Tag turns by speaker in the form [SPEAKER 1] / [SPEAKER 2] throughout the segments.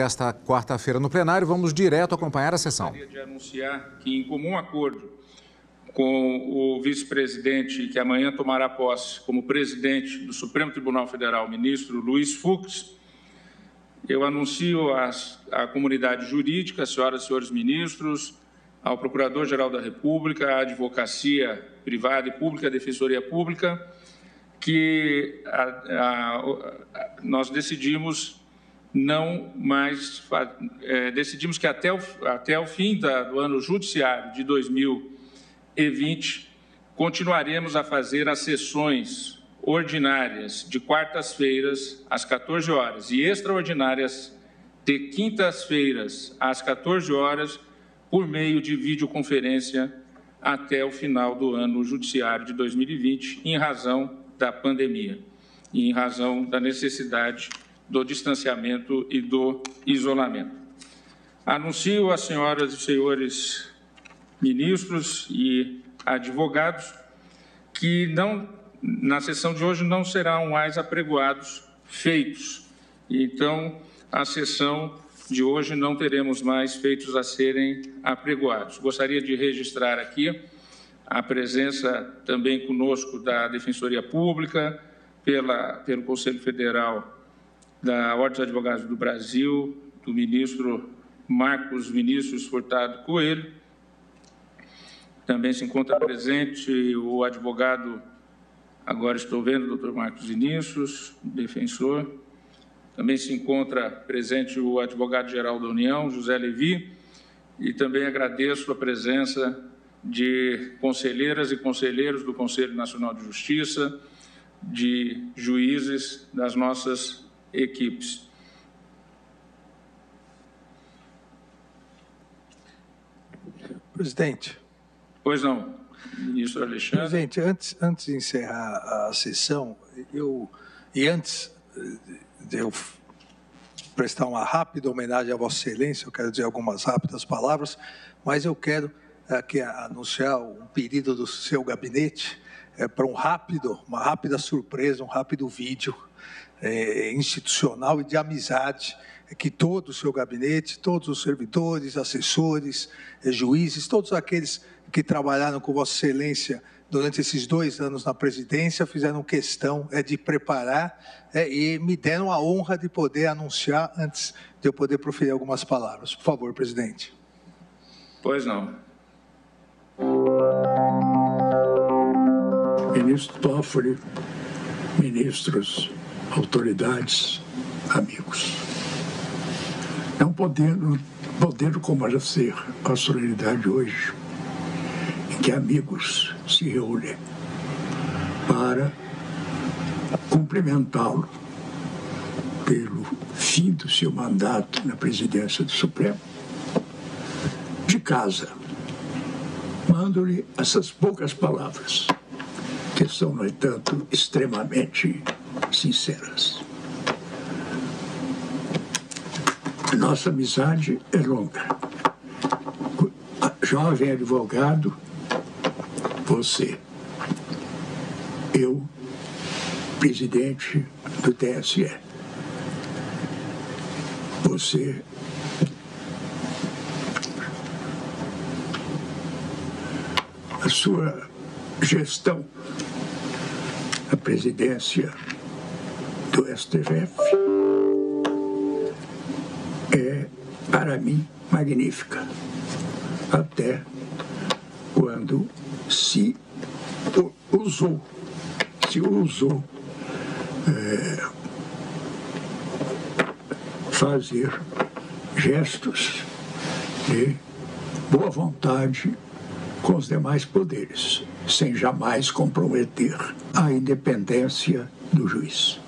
[SPEAKER 1] Esta quarta-feira no plenário, vamos direto acompanhar a sessão.
[SPEAKER 2] Gostaria de anunciar que, em comum acordo com o vice-presidente, que amanhã tomará posse como presidente do Supremo Tribunal Federal, ministro Luiz Fux, eu anuncio à comunidade jurídica, senhoras e senhores ministros, ao Procurador-Geral da República, à Advocacia Privada e Pública, à Defensoria Pública, que nós decidimos decidimos que até o fim do ano judiciário de 2020 continuaremos a fazer as sessões ordinárias de quartas-feiras às 14 horas e extraordinárias de quintas-feiras às 14 horas por meio de videoconferência até o final do ano judiciário de 2020, em razão da pandemia e em razão da necessidade do distanciamento e do isolamento. Anuncio às senhoras e senhores ministros e advogados que na sessão de hoje não serão mais apregoados feitos. Então, a sessão de hoje não teremos mais feitos a serem apregoados. Gostaria de registrar aqui a presença também conosco da Defensoria Pública, pelo Conselho Federal da Ordem dos Advogados do Brasil, do ministro Marcos Vinícius Furtado Coelho. Também se encontra presente o advogado, agora estou vendo, doutor Marcos Vinícius, defensor. Também se encontra presente o advogado-geral da União, José Levi, e também agradeço a presença de conselheiras e conselheiros do Conselho Nacional de Justiça, de juízes das nossas equipes.
[SPEAKER 3] Presidente.
[SPEAKER 2] Pois não, ministro Alexandre.
[SPEAKER 3] Presidente, antes de encerrar a sessão, antes de eu prestar uma rápida homenagem a Vossa Excelência, eu quero dizer algumas rápidas palavras, mas eu quero aqui anunciar um pedido do seu gabinete para uma rápida surpresa, um rápido vídeo institucional e de amizade, que todo o seu gabinete, todos os servidores, assessores, juízes, todos aqueles que trabalharam com Vossa Excelência durante esses 2 anos na presidência, fizeram questão de preparar e me deram a honra de poder anunciar antes de eu poder proferir algumas palavras. Por favor, presidente.
[SPEAKER 2] Pois não.
[SPEAKER 4] Ministro Toffoli, ministros, autoridades, amigos. Não podendo como ser a solenidade hoje, em que amigos se reúnem para cumprimentá-lo pelo fim do seu mandato na presidência do Supremo, de casa, mando-lhe essas poucas palavras, que são, no entanto, extremamente sinceras. Nossa amizade é longa. Jovem advogado, você, eu, presidente do TSE, você, a sua gestão, a presidência do STF, é, para mim, magnífica. Até quando se usou fazer gestos de boa vontade com os demais poderes, sem jamais comprometer a independência do juiz.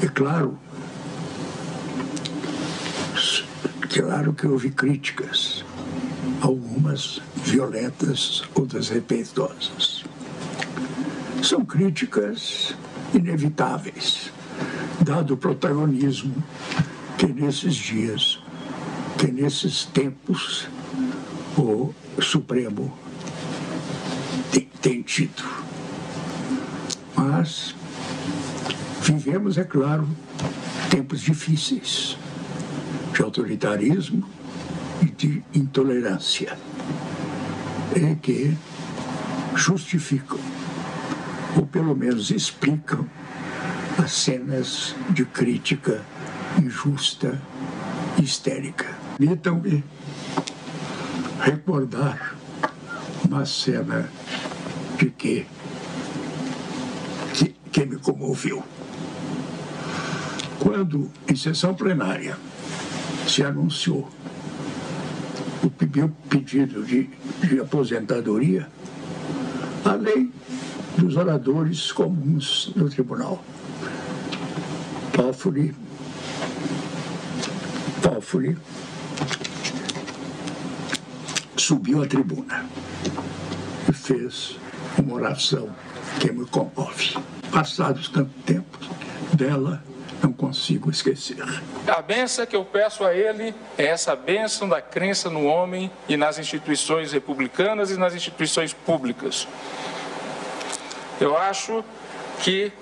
[SPEAKER 4] É claro que houve críticas, algumas violentas, outras respeitosas. São críticas inevitáveis, dado o protagonismo que nesses dias, que nesses tempos, o Supremo partido. Mas vivemos, é claro, tempos difíceis de autoritarismo e de intolerância, que justificam, ou pelo menos explicam, as cenas de crítica injusta e histérica. Permitam-me recordar uma cena de que me comoveu. Quando, em sessão plenária, se anunciou o pedido de aposentadoria, além dos oradores comuns do tribunal, Toffoli subiu à tribuna e fez uma oração que me comove. Passados tanto tempo, dela não consigo esquecer.
[SPEAKER 2] A bênção que eu peço a ele é essa bênção da crença no homem e nas instituições republicanas e nas instituições públicas. Eu acho que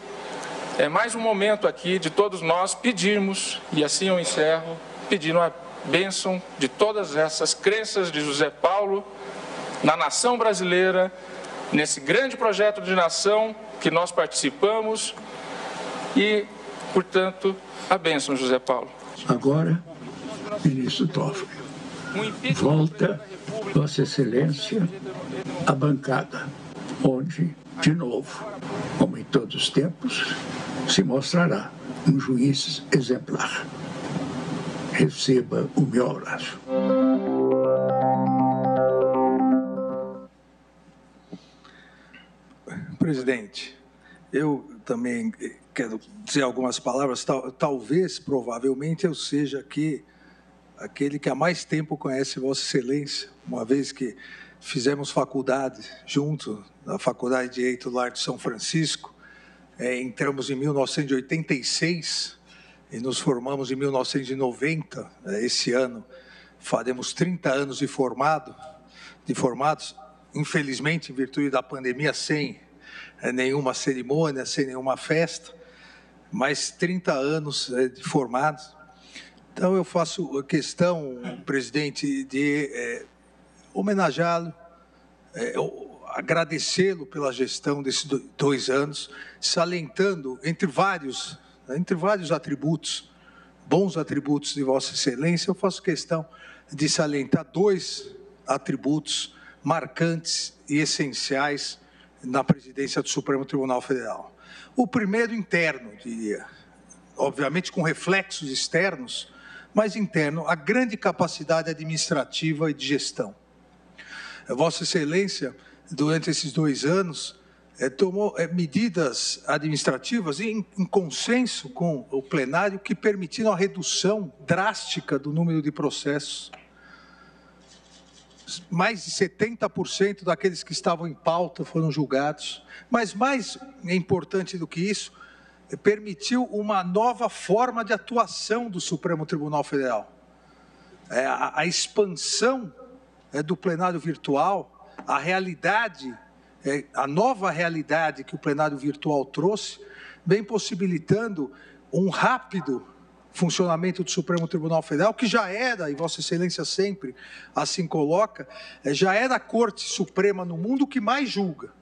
[SPEAKER 2] é mais um momento aqui de todos nós pedirmos, e assim eu encerro, pedindo a bênção de todas essas crenças de José Paulo na nação brasileira, nesse grande projeto de nação que nós participamos e, portanto, a bênção, José Paulo.
[SPEAKER 4] Agora, ministro Toffoli, volta, Vossa Excelência, à bancada, onde, de novo, como em todos os tempos, se mostrará um juiz exemplar. Receba o meu abraço.
[SPEAKER 3] Presidente, eu também quero dizer algumas palavras. Talvez, provavelmente, eu seja aqui aquele que há mais tempo conhece Vossa Excelência, uma vez que fizemos faculdade junto, na Faculdade de Direito do Largo de São Francisco. Entramos em 1986 e nos formamos em 1990. Esse ano faremos 30 anos de formados, infelizmente, em virtude da pandemia, sem nenhuma cerimônia, sem nenhuma festa, mas 30 anos de formados. Então, eu faço questão, presidente, de homenageá-lo, agradecê-lo pela gestão desses 2 anos, salientando, entre vários atributos, bons atributos de Vossa Excelência, eu faço questão de salientar 2 atributos marcantes e essenciais na presidência do Supremo Tribunal Federal. O primeiro, interno, diria, obviamente com reflexos externos, mas interno, a grande capacidade administrativa e de gestão. Vossa Excelência, durante esses 2 anos, tomou medidas administrativas em consenso com o plenário que permitiram a redução drástica do número de processos. Mais de 70% daqueles que estavam em pauta foram julgados. Mas mais importante do que isso, permitiu uma nova forma de atuação do Supremo Tribunal Federal. A expansão do plenário virtual, a realidade, a nova realidade que o plenário virtual trouxe, vem possibilitando um rápido funcionamento do Supremo Tribunal Federal, que já era, e Vossa Excelência sempre assim coloca, já era a Corte Suprema no mundo que mais julga.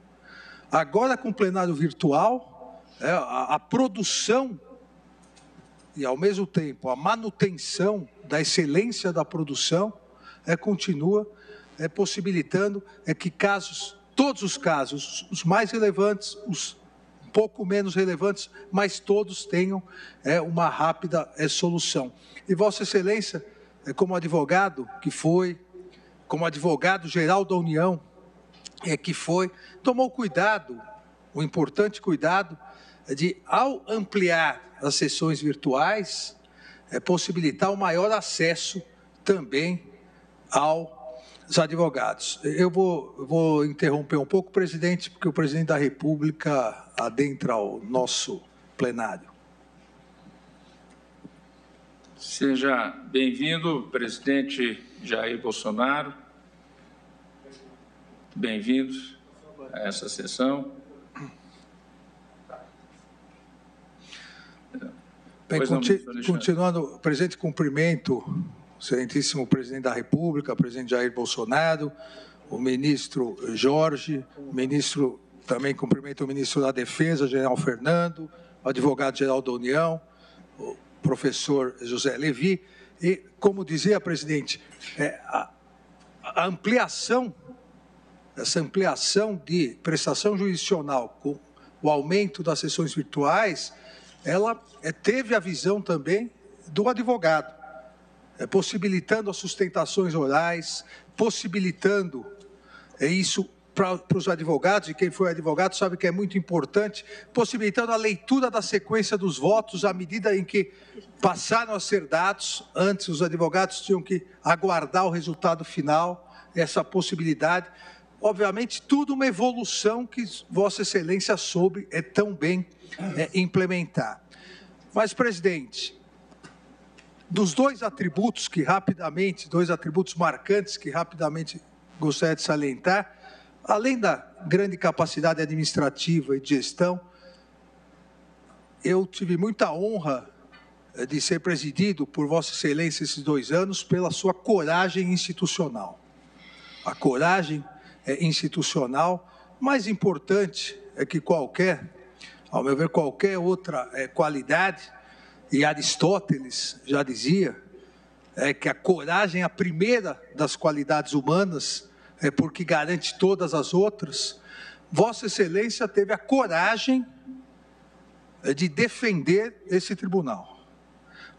[SPEAKER 3] Agora, com o plenário virtual, a produção e, ao mesmo tempo, a manutenção da excelência da produção continua possibilitando que todos os casos, os mais relevantes, os um pouco menos relevantes, mas todos tenham uma rápida solução. E Vossa Excelência, como advogado que foi, como advogado-geral da União, que foi, tomou cuidado, um importante cuidado, de, ao ampliar as sessões virtuais, possibilitar o maior acesso também aos advogados. Eu vou interromper um pouco, presidente, porque o presidente da República adentra ao nosso plenário.
[SPEAKER 2] Seja bem-vindo, presidente Jair Bolsonaro. Bem-vindos. a essa sessão.
[SPEAKER 3] Bem, continuando, presidente, cumprimento o excelentíssimo presidente da República, presidente Jair Bolsonaro, o ministro Jorge, também cumprimento o ministro da Defesa, general Fernando, o advogado-geral da União, o professor José Levi, e, como dizia, presidente, a ampliação, essa ampliação de prestação jurisdicional com o aumento das sessões virtuais, ela teve a visão também do advogado, possibilitando as sustentações orais, possibilitando isso para os advogados, e quem foi advogado sabe que é muito importante, possibilitando a leitura da sequência dos votos à medida em que passaram a ser dados. Antes, os advogados tinham que aguardar o resultado final, essa possibilidade. Obviamente, tudo uma evolução que Vossa Excelência soube tão bem implementar. Mas, presidente, dos dois atributos marcantes que rapidamente gostaria de salientar, além da grande capacidade administrativa e de gestão, eu tive muita honra de ser presidido por Vossa Excelência esses 2 anos pela sua coragem institucional. A coragem institucional, mais importante que ao meu ver, qualquer outra qualidade, e Aristóteles já dizia que a coragem é a primeira das qualidades humanas, porque garante todas as outras. Vossa Excelência teve a coragem de defender esse tribunal.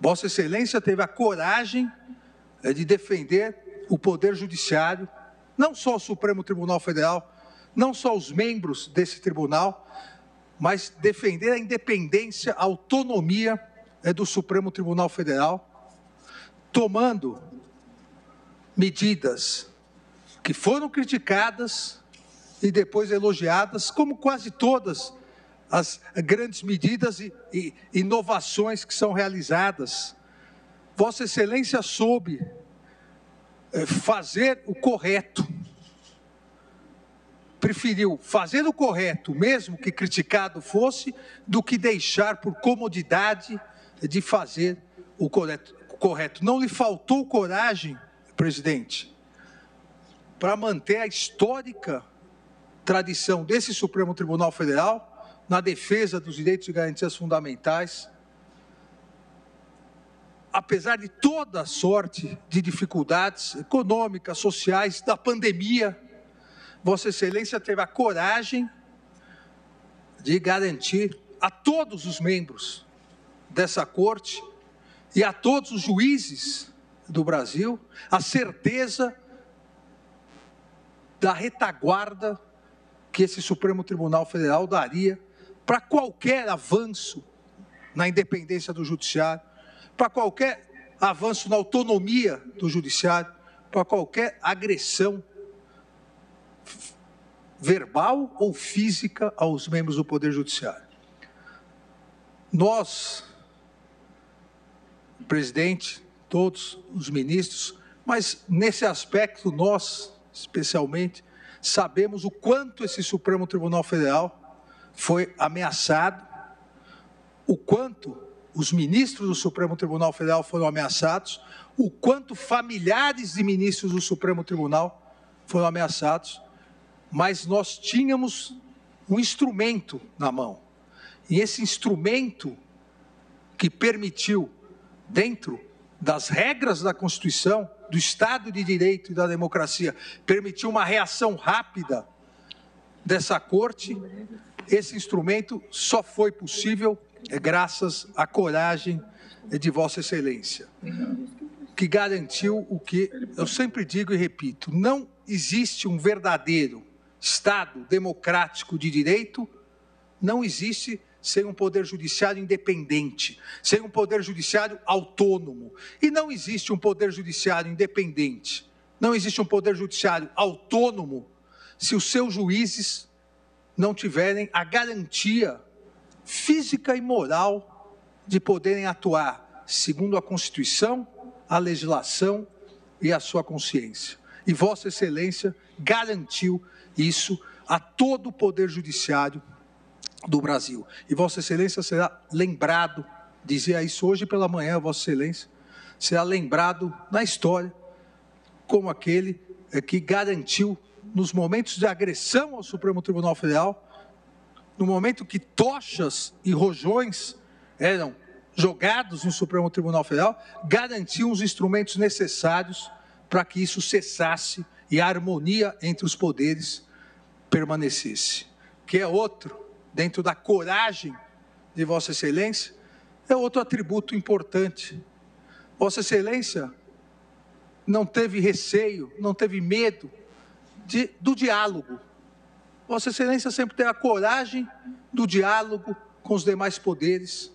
[SPEAKER 3] Vossa Excelência teve a coragem de defender o Poder Judiciário, não só o Supremo Tribunal Federal, não só os membros desse tribunal, mas defender a independência, a autonomia do Supremo Tribunal Federal, tomando medidas que foram criticadas e depois elogiadas, como quase todas as grandes medidas e inovações que são realizadas. Vossa Excelência soube fazer o correto, preferiu fazer o correto, mesmo que criticado fosse, do que deixar por comodidade de fazer o correto. Não lhe faltou coragem, presidente, para manter a histórica tradição desse Supremo Tribunal Federal na defesa dos direitos e garantias fundamentais, apesar de toda sorte de dificuldades econômicas, sociais, da pandemia. Vossa Excelência teve a coragem de garantir a todos os membros dessa corte e a todos os juízes do Brasil a certeza da retaguarda que esse Supremo Tribunal Federal daria para qualquer avanço na independência do Judiciário, para qualquer avanço na autonomia do Judiciário, para qualquer agressão verbal ou física aos membros do Poder Judiciário. Nós, presidente, todos os ministros, mas nesse aspecto nós, especialmente, sabemos o quanto esse Supremo Tribunal Federal foi ameaçado, o quanto os ministros do Supremo Tribunal Federal foram ameaçados, o quanto familiares de ministros do Supremo Tribunal foram ameaçados, mas nós tínhamos um instrumento na mão. E esse instrumento que permitiu, dentro das regras da Constituição, do Estado de Direito e da democracia, permitiu uma reação rápida dessa Corte. Esse instrumento só foi possível graças à coragem de Vossa Excelência, que garantiu o que eu sempre digo e repito: não existe um verdadeiro Estado democrático de direito, não existe sem um poder judiciário independente, sem um poder judiciário autônomo. E não existe um poder judiciário independente, não existe um poder judiciário autônomo se os seus juízes não tiverem a garantia física e moral de poderem atuar segundo a Constituição, a legislação e a sua consciência. E Vossa Excelência garantiu isso a todo o Poder Judiciário do Brasil. E Vossa Excelência será lembrado, dizia isso hoje pela manhã, Vossa Excelência, será lembrado na história como aquele que garantiu, nos momentos de agressão ao Supremo Tribunal Federal, no momento que tochas e rojões eram jogados no Supremo Tribunal Federal, garantiu os instrumentos necessários para que isso cessasse e a harmonia entre os poderes permanecesse. Que é outro, dentro da coragem de Vossa Excelência, é outro atributo importante. Vossa Excelência não teve receio, não teve medo do diálogo. Vossa Excelência sempre teve a coragem do diálogo com os demais poderes,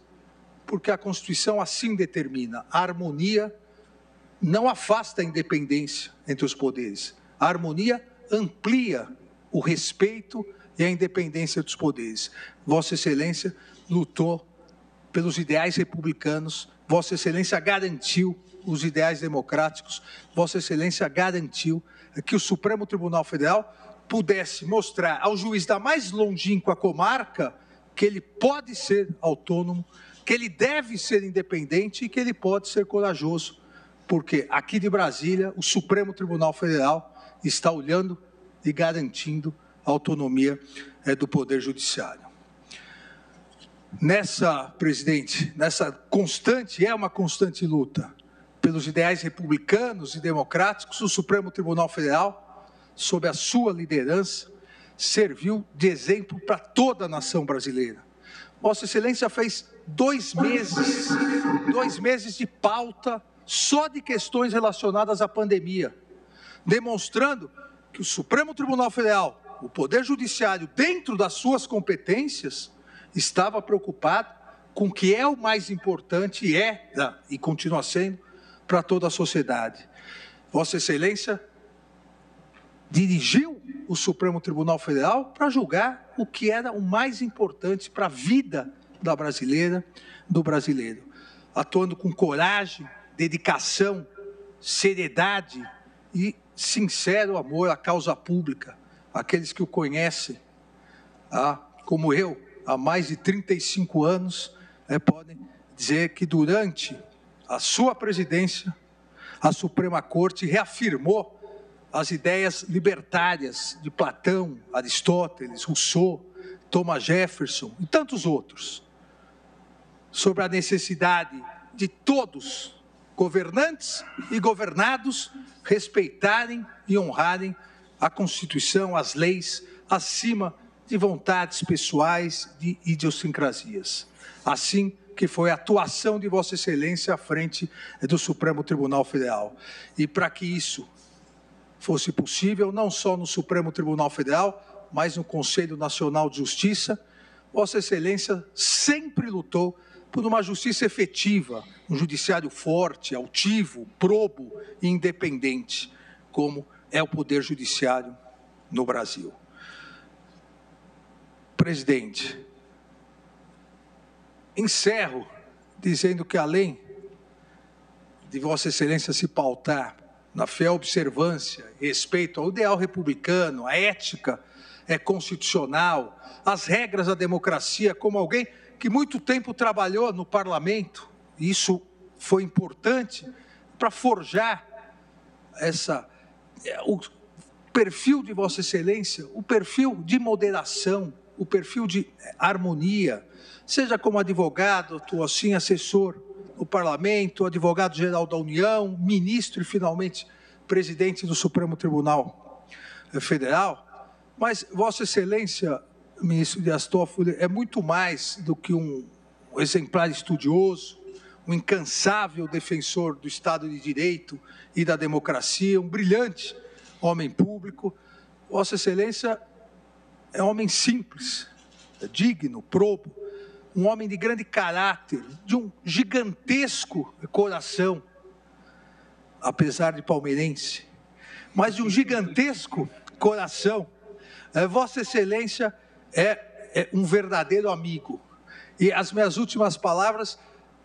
[SPEAKER 3] porque a Constituição assim determina. A harmonia não afasta a independência entre os poderes. A harmonia amplia o respeito e a independência dos poderes. Vossa Excelência lutou pelos ideais republicanos, Vossa Excelência garantiu os ideais democráticos, Vossa Excelência garantiu que o Supremo Tribunal Federal pudesse mostrar ao juiz da mais longínqua comarca que ele pode ser autônomo, que ele deve ser independente e que ele pode ser corajoso, porque aqui de Brasília o Supremo Tribunal Federal está olhando e garantindo a autonomia do Poder Judiciário. Presidente, é uma constante luta pelos ideais republicanos e democráticos, o Supremo Tribunal Federal, sob a sua liderança, serviu de exemplo para toda a nação brasileira. Vossa Excelência fez 2 meses de pauta só de questões relacionadas à pandemia, demonstrando que o Supremo Tribunal Federal, o Poder Judiciário, dentro das suas competências, estava preocupado com o que é o mais importante e continua sendo para toda a sociedade. Vossa Excelência dirigiu o Supremo Tribunal Federal para julgar o que era o mais importante para a vida da brasileira, do brasileiro, atuando com coragem, dedicação, seriedade e sincero amor à causa pública. Aqueles que o conhecem, como eu, há mais de 35 anos, podem dizer que durante a sua presidência, a Suprema Corte reafirmou as ideias libertárias de Platão, Aristóteles, Rousseau, Thomas Jefferson e tantos outros, sobre a necessidade de todos, governantes e governados, respeitarem e honrarem a Constituição, as leis, acima de vontades pessoais, de idiosincrasias. Assim que foi a atuação de Vossa Excelência à frente do Supremo Tribunal Federal. E para que isso fosse possível, não só no Supremo Tribunal Federal, mas no Conselho Nacional de Justiça, Vossa Excelência sempre lutou por uma justiça efetiva, um judiciário forte, altivo, probo e independente, como é o Poder Judiciário no Brasil. Presidente, encerro dizendo que, além de Vossa Excelência se pautar na fiel observância e respeito ao ideal republicano, à ética constitucional, às regras da democracia, como alguém que muito tempo trabalhou no parlamento, e isso foi importante para forjar o perfil de Vossa Excelência, o perfil de moderação, o perfil de harmonia, seja como advogado, assim, assessor no Parlamento, advogado-geral da União, ministro e, finalmente, presidente do Supremo Tribunal Federal. Mas Vossa Excelência, ministro Dias Toffoli, é muito mais do que um exemplar estudioso, um incansável defensor do Estado de Direito e da democracia, um brilhante homem público. Vossa Excelência é um homem simples, digno, probo, um homem de grande caráter, de um gigantesco coração, apesar de palmeirense, mas de um gigantesco coração. Vossa Excelência é um verdadeiro amigo. E as minhas últimas palavras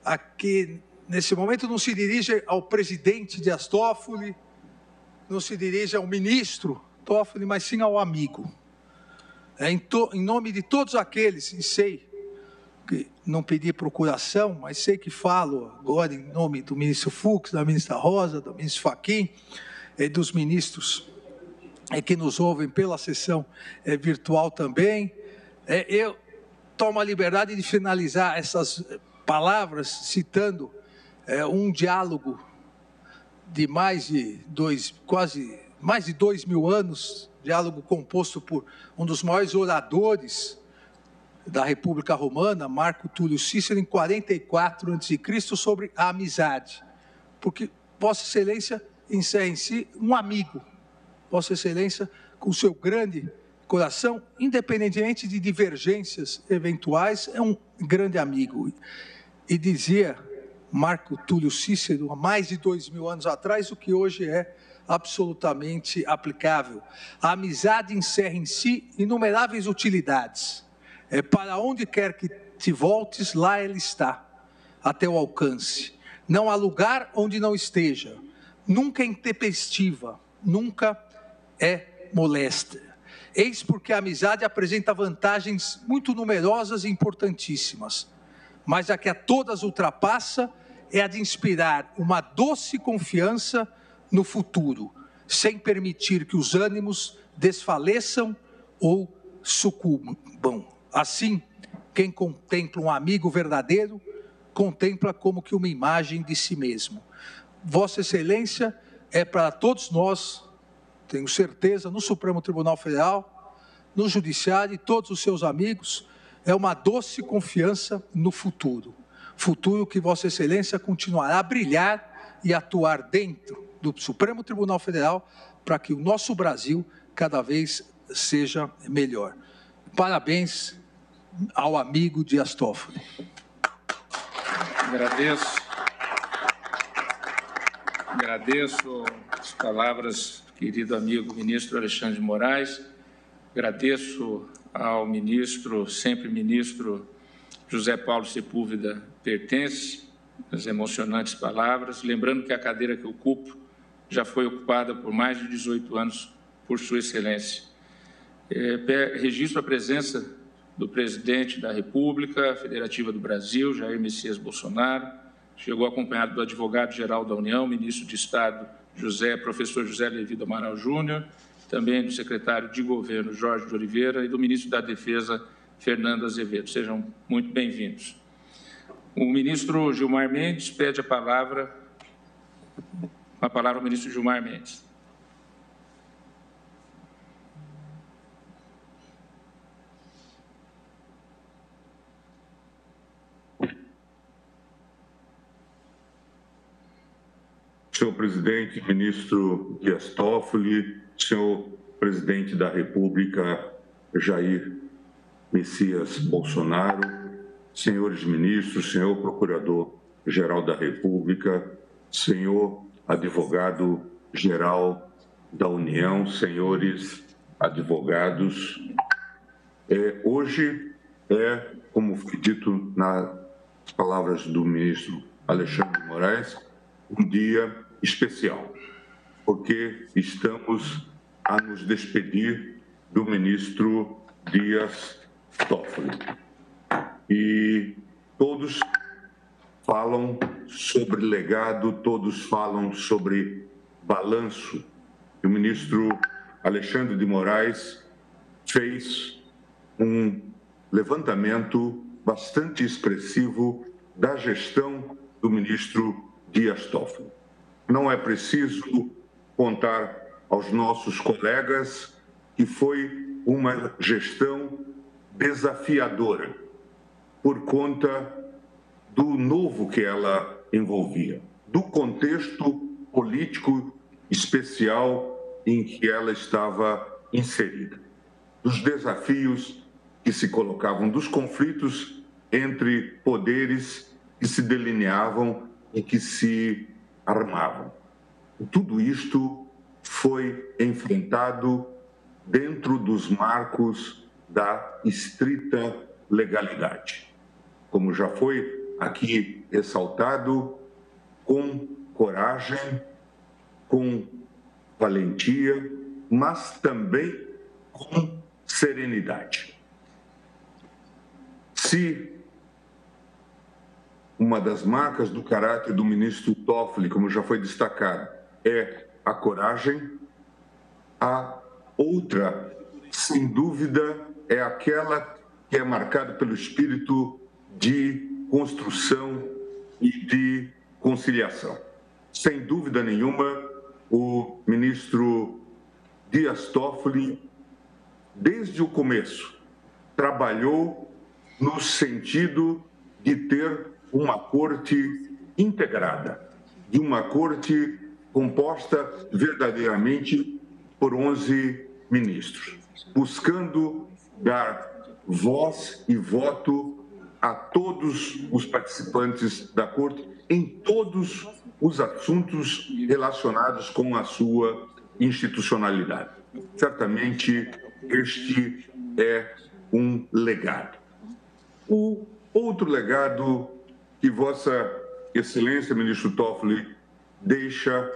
[SPEAKER 3] aqui, nesse momento, não se dirigem ao presidente Dias Toffoli, não se dirigem ao ministro Toffoli, mas sim ao amigo. em nome de todos aqueles, e sei que não pedi procuração, mas sei que falo agora em nome do ministro Fux, da ministra Rosa, do ministro Fachin, e dos ministros que nos ouvem pela sessão virtual também. Eu tomo a liberdade de finalizar essas palavras citando um diálogo de mais de 2.000 anos, diálogo composto por um dos maiores oradores da República Romana, Marco Túlio Cícero, em 44 a.C., sobre a amizade. Porque Vossa Excelência encerra em si um amigo. Vossa Excelência, com seu grande coração, independentemente de divergências eventuais, é um grande amigo. E dizia Marco Túlio Cícero, há mais de 2.000 anos atrás, o que hoje é absolutamente aplicável. A amizade encerra em si inumeráveis utilidades. Para onde quer que te voltes, lá ela está, até o alcance. Não há lugar onde não esteja. Nunca é intempestiva, nunca é molesta. Eis porque a amizade apresenta vantagens muito numerosas e importantíssimas, mas a que a todas ultrapassa é a de inspirar uma doce confiança no futuro, sem permitir que os ânimos desfaleçam ou sucumbam. Assim, quem contempla um amigo verdadeiro, contempla como que uma imagem de si mesmo. Vossa Excelência é para todos nós, tenho certeza, no Supremo Tribunal Federal, no Judiciário e todos os seus amigos, é uma doce confiança no futuro. Futuro que Vossa Excelência continuará a brilhar e atuar dentro do Supremo Tribunal Federal para que o nosso Brasil cada vez seja melhor. Parabéns ao amigo Dias Toffoli.
[SPEAKER 2] Agradeço as palavras do querido amigo ministro Alexandre de Moraes. Agradeço ao ministro, sempre ministro José Paulo Sepúlveda Pertence, as emocionantes palavras. Lembrando que a cadeira que ocupo já foi ocupada por mais de 18 anos por Sua Excelência. Registro a presença do presidente da República Federativa do Brasil, Jair Messias Bolsonaro. Chegou acompanhado do advogado-geral da União, ministro de Estado, professor José Levi do Amaral Júnior, também do secretário de Governo, Jorge de Oliveira, e do ministro da Defesa, Fernando Azevedo. Sejam muito bem-vindos. O ministro Gilmar Mendes pede a palavra ao ministro Gilmar Mendes.
[SPEAKER 5] Senhor presidente, ministro Dias Toffoli, senhor presidente da República, Jair Messias Bolsonaro, senhores ministros, senhor procurador-geral da República, senhor advogado-geral da União, senhores advogados. Hoje como foi dito nas palavras do ministro Alexandre de Moraes, um dia especial, porque estamos a nos despedir do ministro Dias Toffoli. E todos falam sobre legado, todos falam sobre balanço. E o ministro Alexandre de Moraes fez um levantamento bastante expressivo da gestão do ministro Dias Toffoli. Não é preciso contar aos nossos colegas que foi uma gestão desafiadora por conta do novo que ela envolvia, do contexto político especial em que ela estava inserida, dos desafios que se colocavam, dos conflitos entre poderes que se delineavam e que se armavam. Tudo isto foi enfrentado dentro dos marcos da estrita legalidade. Como já foi aqui ressaltado, com coragem, com valentia, mas também com serenidade. Se uma das marcas do caráter do ministro Toffoli, como já foi destacado, é a coragem, a outra, sem dúvida, é aquela que é marcada pelo espírito de construção e de conciliação. Sem dúvida nenhuma, o ministro Dias Toffoli, desde o começo, trabalhou no sentido de ter uma corte integrada, de uma corte composta verdadeiramente por 11 ministros, buscando dar voz e voto a todos os participantes da corte em todos os assuntos relacionados com a sua institucionalidade. Certamente, este é um legado. O outro legado que Vossa Excelência, ministro Toffoli, deixa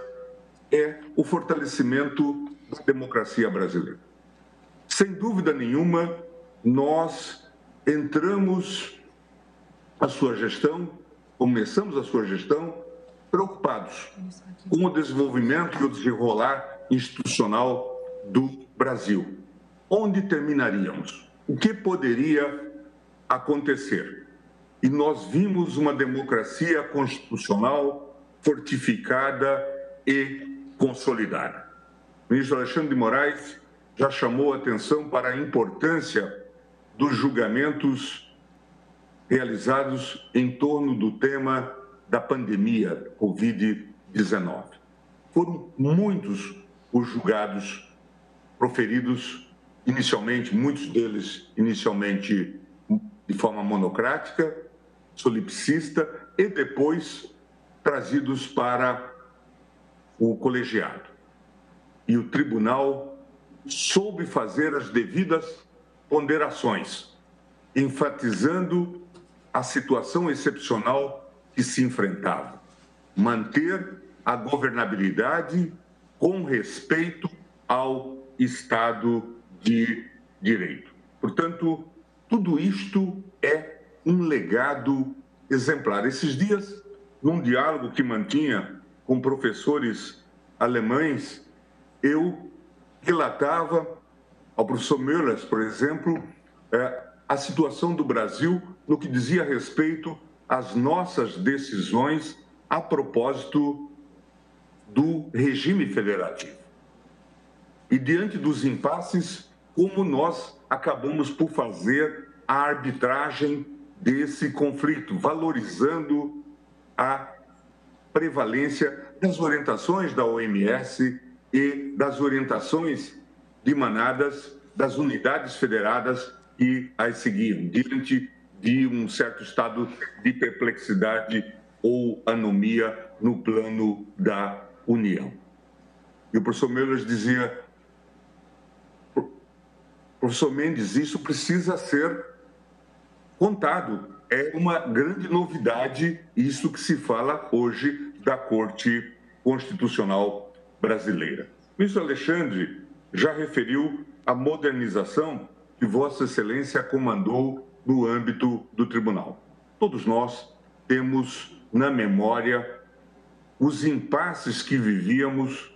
[SPEAKER 5] é o fortalecimento da democracia brasileira. Sem dúvida nenhuma, nós entramos a sua gestão, começamos a sua gestão preocupados com o desenvolvimento e o desenrolar institucional do Brasil. Onde terminaríamos? O que poderia acontecer? E nós vimos uma democracia constitucional fortificada e consolidada. O ministro Alexandre de Moraes já chamou a atenção para a importância dos julgamentos realizados em torno do tema da pandemia Covid-19. Foram muitos os julgados proferidos inicialmente, muitos deles inicialmente de forma monocrática, solipsista, e depois trazidos para o colegiado. E o tribunal soube fazer as devidas ponderações, enfatizando a situação excepcional que se enfrentava. Manter a governabilidade com respeito ao Estado de Direito. Portanto, tudo isto é um legado exemplar. Esses dias, num diálogo que mantinha com professores alemães, eu relatava ao professor Müller, por exemplo, a situação do Brasil no que dizia respeito às nossas decisões a propósito do regime federativo. E diante dos impasses, como nós acabamos por fazer a arbitragem desse conflito, valorizando a prevalência das orientações da OMS e das orientações dimanadas das unidades federadas que as seguiam, diante de um certo estado de perplexidade ou anomia no plano da União. E o professor Müller dizia: professor Mendes, isso precisa ser contado. É uma grande novidade isso que se fala hoje da Corte Constitucional Brasileira. O ministro Alexandre já referiu a modernização que Vossa Excelência comandou no âmbito do tribunal. Todos nós temos na memória os impasses que vivíamos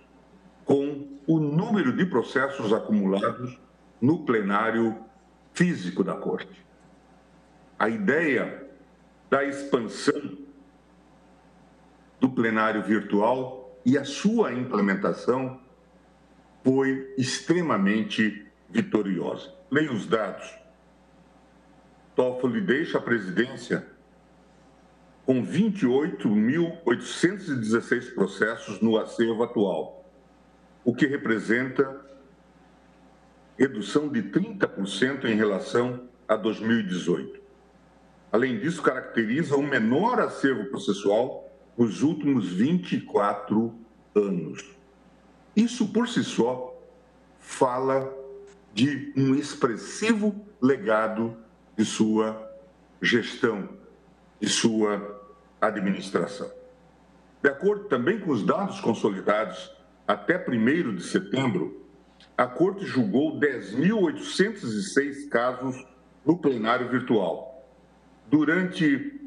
[SPEAKER 5] com o número de processos acumulados no plenário físico da Corte. A ideia da expansão do plenário virtual e a sua implementação foi extremamente vitoriosa. Leia os dados. Toffoli deixa a presidência com 28.816 processos no acervo atual, o que representa redução de 30% em relação a 2018. Além disso, caracteriza o menor acervo processual nos últimos 24 anos. Isso, por si só, fala de um expressivo legado de sua gestão, de sua administração. De acordo também com os dados consolidados até 1º de setembro, a Corte julgou 10.806 casos no plenário virtual. Durante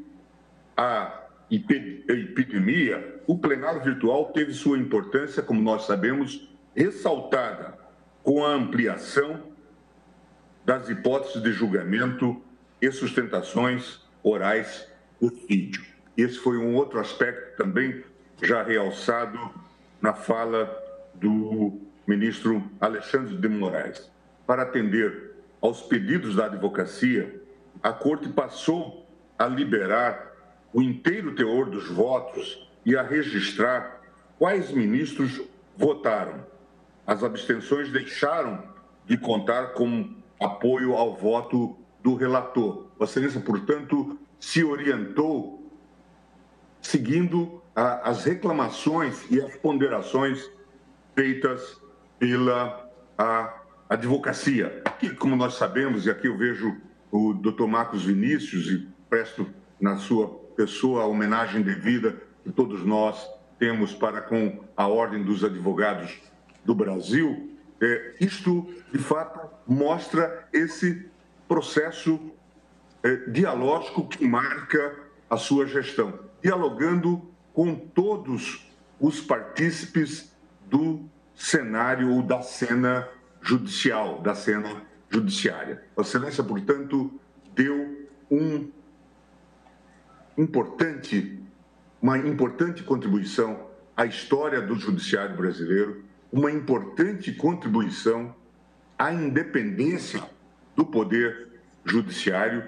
[SPEAKER 5] a epidemia, o plenário virtual teve sua importância, como nós sabemos, ressaltada com a ampliação das hipóteses de julgamento e sustentações orais por vídeo. Esse foi um outro aspecto também já realçado na fala do ministro Alexandre de Moraes. Para atender aos pedidos da advocacia, a Corte passou a liberar o inteiro teor dos votos e a registrar quais ministros votaram. As abstenções deixaram de contar com apoio ao voto do relator. Vossa Excelência, portanto, se orientou seguindo as reclamações e as ponderações feitas pela advocacia, que, como nós sabemos, e aqui eu vejo o Dr. Marcos Vinícius e presto na sua pessoa a homenagem devida que todos nós temos para com a Ordem dos Advogados do Brasil, isto, de fato, mostra esse processo dialógico que marca a sua gestão, dialogando com todos os partícipes do cenário ou da cena judicial, da cena judiciária. Vossa Excelência, portanto, deu uma importante contribuição à história do judiciário brasileiro, uma importante contribuição à independência do poder judiciário,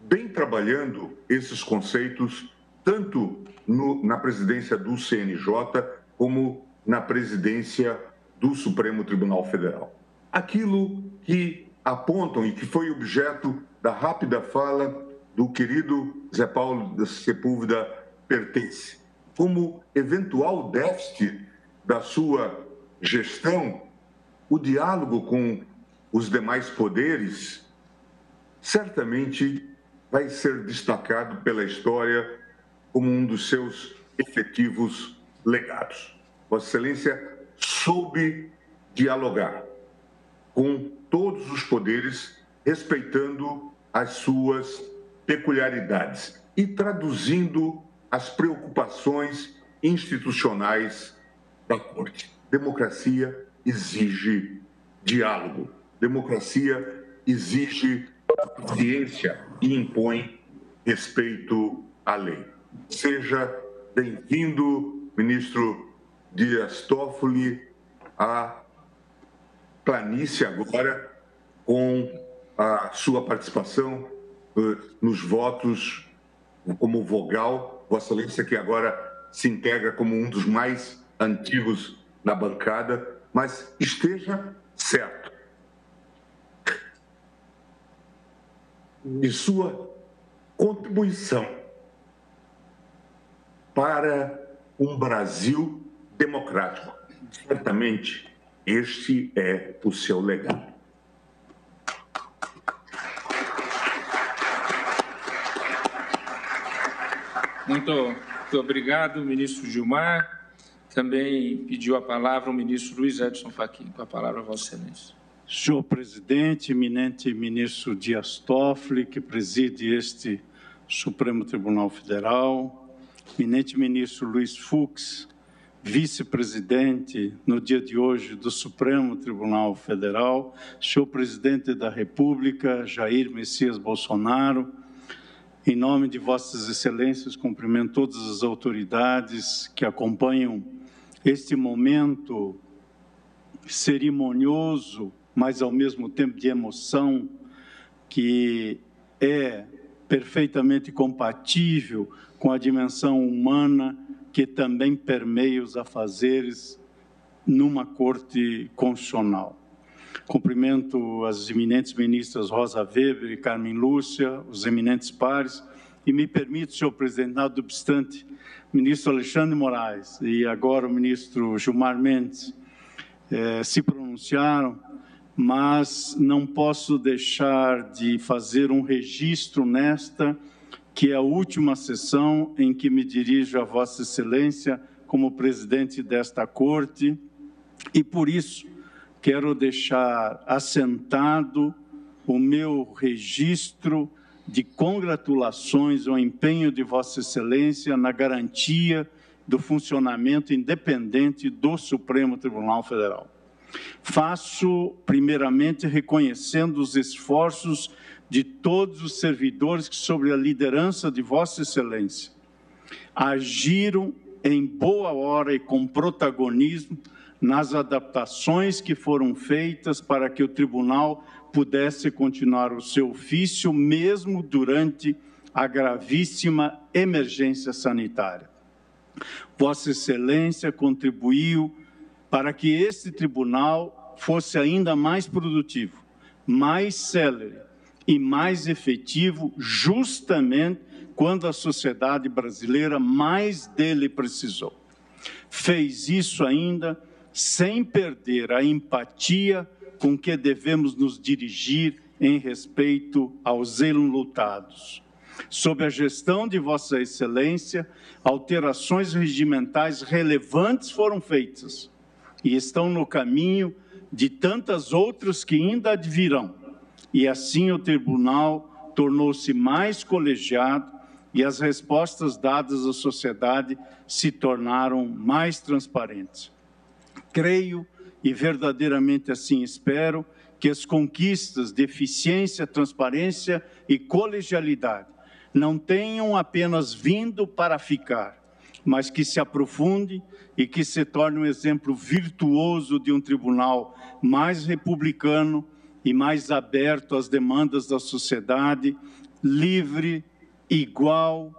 [SPEAKER 5] bem trabalhando esses conceitos tanto na presidência do CNJ como na presidência do Supremo Tribunal Federal. Aquilo que apontam e que foi objeto da rápida fala do querido Zé Paulo Sepúlveda pertence, como eventual déficit da sua gestão, o diálogo com os demais poderes certamente vai ser destacado pela história como um dos seus efetivos legados. Vossa Excelência soube dialogar com todos os poderes, respeitando as suas peculiaridades e traduzindo as preocupações institucionais da Corte. Democracia exige diálogo. Democracia exige ciência e impõe respeito à lei. Seja bem-vindo, ministro Dias Toffoli, à planície agora, com a sua participação nos votos como vogal. Vossa Excelência, que agora se integra como um dos mais antigos na bancada, mas esteja certo de sua contribuição para um Brasil democrático. Certamente, este é o seu legado.
[SPEAKER 2] Muito obrigado, ministro Gilmar. Também pediu a palavra o ministro Luiz Edson Fachin. Com a palavra, Vossa Excelência.
[SPEAKER 6] Senhor presidente, eminente ministro Dias Toffoli, que preside este Supremo Tribunal Federal, eminente ministro Luiz Fux, vice-presidente no dia de hoje do Supremo Tribunal Federal, senhor presidente da República, Jair Messias Bolsonaro, em nome de Vossas Excelências, cumprimento todas as autoridades que acompanham este momento cerimonioso, mas ao mesmo tempo de emoção, que é perfeitamente compatível com a dimensão humana que também permeia os afazeres numa corte constitucional. Cumprimento as eminentes ministras Rosa Weber e Carmen Lúcia, os eminentes pares, e me permito, senhor presidente, nada obstante, ministro Alexandre de Moraes e agora o ministro Gilmar Mendes se pronunciaram, mas não posso deixar de fazer um registro nesta, que é a última sessão em que me dirijo a Vossa Excelência como presidente desta Corte, e por isso quero deixar assentado o meu registro de congratulações ao empenho de Vossa Excelência na garantia do funcionamento independente do Supremo Tribunal Federal. Faço, primeiramente, reconhecendo os esforços de todos os servidores que, sob a liderança de Vossa Excelência, agiram em boa hora e com protagonismo nas adaptações que foram feitas para que o Tribunal pudesse continuar o seu ofício, mesmo durante a gravíssima emergência sanitária. Vossa Excelência contribuiu para que este tribunal fosse ainda mais produtivo, mais célere e mais efetivo, justamente quando a sociedade brasileira mais dele precisou. Fez isso ainda sem perder a empatia com que devemos nos dirigir em respeito aos enlutados. Sob a gestão de Vossa Excelência, alterações regimentais relevantes foram feitas e estão no caminho de tantas outras que ainda virão. E assim o Tribunal tornou-se mais colegiado e as respostas dadas à sociedade se tornaram mais transparentes. Creio, e verdadeiramente assim espero, que as conquistas de eficiência, transparência e colegialidade não tenham apenas vindo para ficar, mas que se aprofunde e que se torne um exemplo virtuoso de um tribunal mais republicano e mais aberto às demandas da sociedade, livre, igual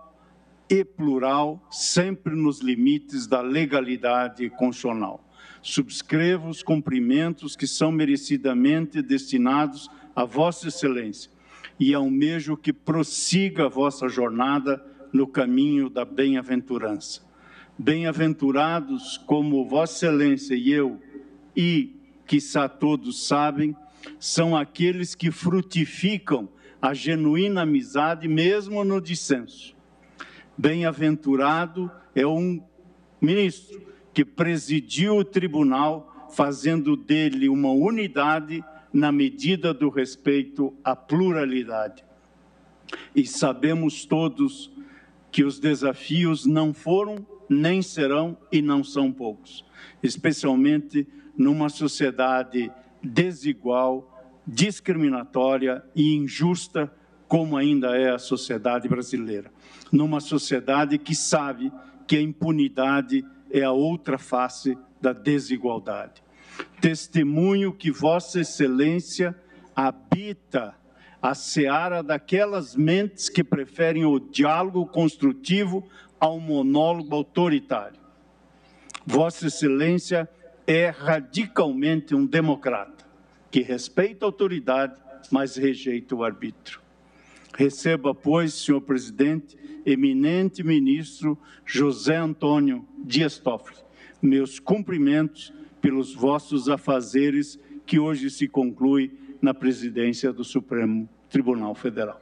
[SPEAKER 6] e plural, sempre nos limites da legalidade constitucional. Subscrevo os cumprimentos que são merecidamente destinados a Vossa Excelência e almejo que prossiga a vossa jornada no caminho da bem-aventurança. Bem-aventurados como Vossa Excelência e eu, e, quiçá todos sabem, são aqueles que frutificam a genuína amizade mesmo no dissenso. Bem-aventurado é um ministro que presidiu o tribunal, fazendo dele uma unidade na medida do respeito à pluralidade. E sabemos todos que os desafios não foram, nem serão e não são poucos, especialmente numa sociedade desigual, discriminatória e injusta, como ainda é a sociedade brasileira. Numa sociedade que sabe que a impunidade é a outra face da desigualdade. Testemunho que Vossa Excelência habita a seara daquelas mentes que preferem o diálogo construtivo ao monólogo autoritário. Vossa Excelência é radicalmente um democrata, que respeita a autoridade, mas rejeita o arbítrio. Receba, pois, senhor presidente, eminente ministro José Antônio Dias Toffoli, meus cumprimentos pelos vossos afazeres que hoje se conclui na presidência do Supremo Tribunal Federal.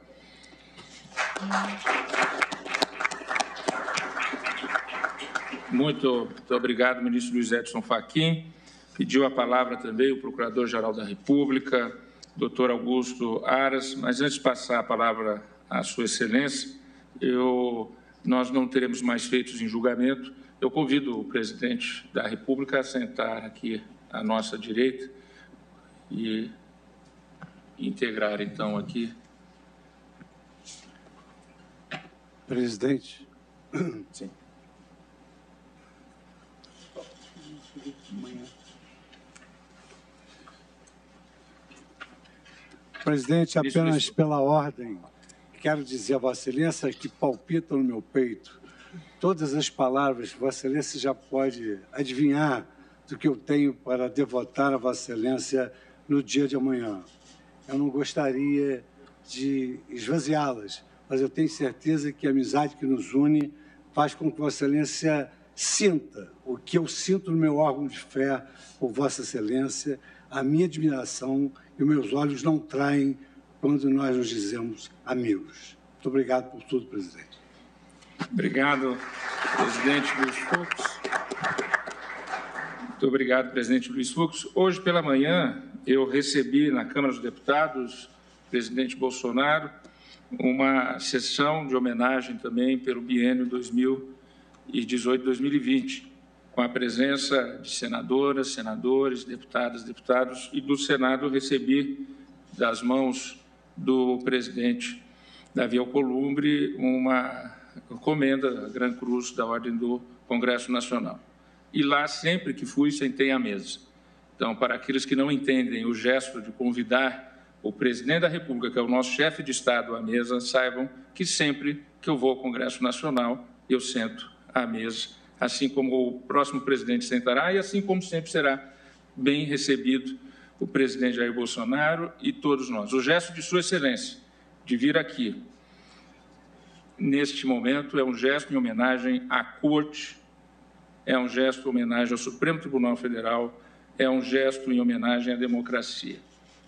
[SPEAKER 2] Muito obrigado, ministro Luiz Edson Fachin. Pediu a palavra também o Procurador-Geral da República, doutor Augusto Aras, mas antes de passar a palavra à Sua Excelência, nós não teremos mais feitos em julgamento. Eu convido o presidente da República a sentar aqui à nossa direita e integrar, então, aqui.
[SPEAKER 7] Presidente.
[SPEAKER 2] Sim.
[SPEAKER 7] Presidente, apenas pela ordem, quero dizer a Vossa Excelência que palpita no meu peito todas as palavras que Vossa Excelência já pode adivinhar do que eu tenho para devotar a Vossa Excelência no dia de amanhã. Eu não gostaria de esvaziá-las, mas eu tenho certeza que a amizade que nos une faz com que Vossa Excelência sinta o que eu sinto no meu órgão de fé por Vossa Excelência, a minha admiração e os meus olhos não traem quando nós nos dizemos amigos. Muito obrigado por tudo, presidente.
[SPEAKER 2] Obrigado, presidente Luiz Fux. Muito Muito obrigado, presidente Luiz Fux. Hoje pela manhã, eu recebi na Câmara dos Deputados, presidente Bolsonaro, uma sessão de homenagem também pelo biênio 2018-2020, com a presença de senadoras, senadores, deputadas, deputados, e do Senado recebi das mãos do presidente Davi Alcolumbre uma encomenda, a Gran Cruz da Ordem do Congresso Nacional. E lá, sempre que fui, sentei à mesa. Então, para aqueles que não entendem o gesto de convidar o presidente da República, que é o nosso chefe de Estado, à mesa, saibam que sempre que eu vou ao Congresso Nacional, eu sento à mesa, assim como o próximo presidente sentará e assim como sempre será bem recebido o presidente Jair Bolsonaro e todos nós. O gesto de Sua Excelência de vir aqui, neste momento, é um gesto em homenagem à Corte, é um gesto em homenagem ao Supremo Tribunal Federal, é um gesto em homenagem à democracia.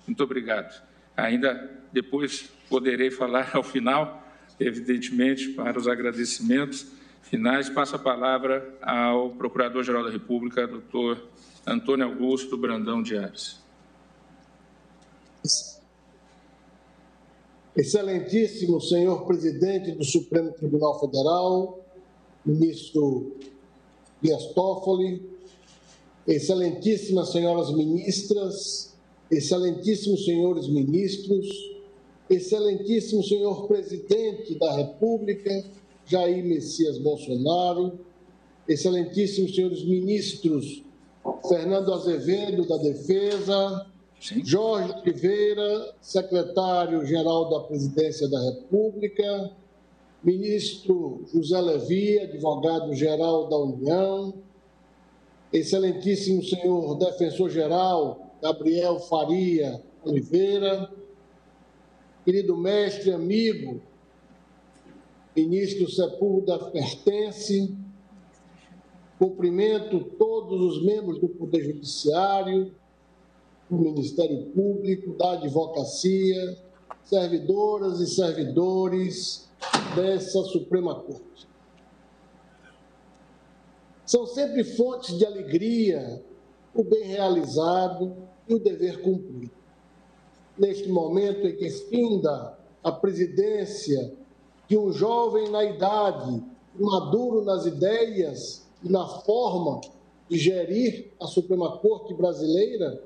[SPEAKER 2] Muito obrigado. Ainda depois poderei falar ao final, evidentemente, para os agradecimentos finais. Passo a palavra ao Procurador-Geral da República, doutor Antônio Augusto Brandão de Ares.
[SPEAKER 8] Excelentíssimo senhor presidente do Supremo Tribunal Federal, ministro Dias Toffoli, excelentíssimas senhoras ministras, excelentíssimos senhores ministros, excelentíssimo senhor presidente da República, Jair Messias Bolsonaro, excelentíssimos senhores ministros, Fernando Azevedo, da Defesa, sim, Jorge Oliveira, secretário-geral da Presidência da República, ministro José Levi, advogado-geral da União, excelentíssimo senhor defensor-geral Gabriel Faria Oliveira, querido mestre, amigo, ministro Sepúlveda Pertence, cumprimento todos os membros do Poder Judiciário, do Ministério Público, da Advocacia, servidoras e servidores dessa Suprema Corte. São sempre fontes de alegria o bem realizado e o dever cumprido. Neste momento em que finda a presidência de um jovem na idade, maduro nas ideias e na forma de gerir a Suprema Corte brasileira,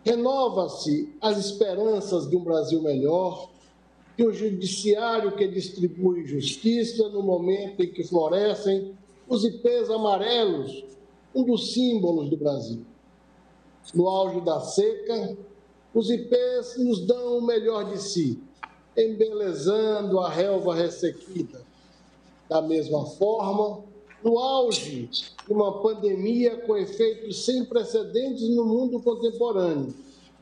[SPEAKER 8] renova-se as esperanças de um Brasil melhor, de um judiciário que distribui justiça no momento em que florescem os ipês amarelos, um dos símbolos do Brasil. No auge da seca, os ipês nos dão o melhor de si, embelezando a relva ressequida. Da mesma forma, no auge de uma pandemia com efeitos sem precedentes no mundo contemporâneo,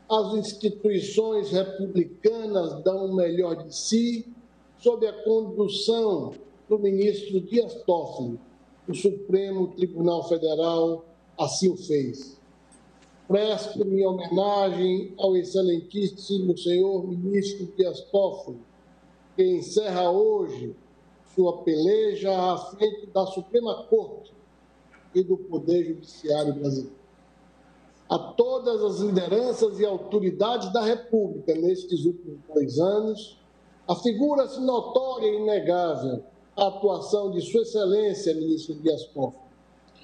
[SPEAKER 8] as instituições republicanas dão o melhor de si sob a condução do ministro Dias Toffoli. O Supremo Tribunal Federal assim o fez. Presto minha homenagem ao excelentíssimo senhor ministro Dias Toffoli, que encerra hoje sua peleja à frente da Suprema Corte e do Poder Judiciário brasileiro. A todas as lideranças e autoridades da República nestes últimos 2 anos, afigura-se notória e inegável a atuação de Sua Excelência, ministro Dias Toffoli,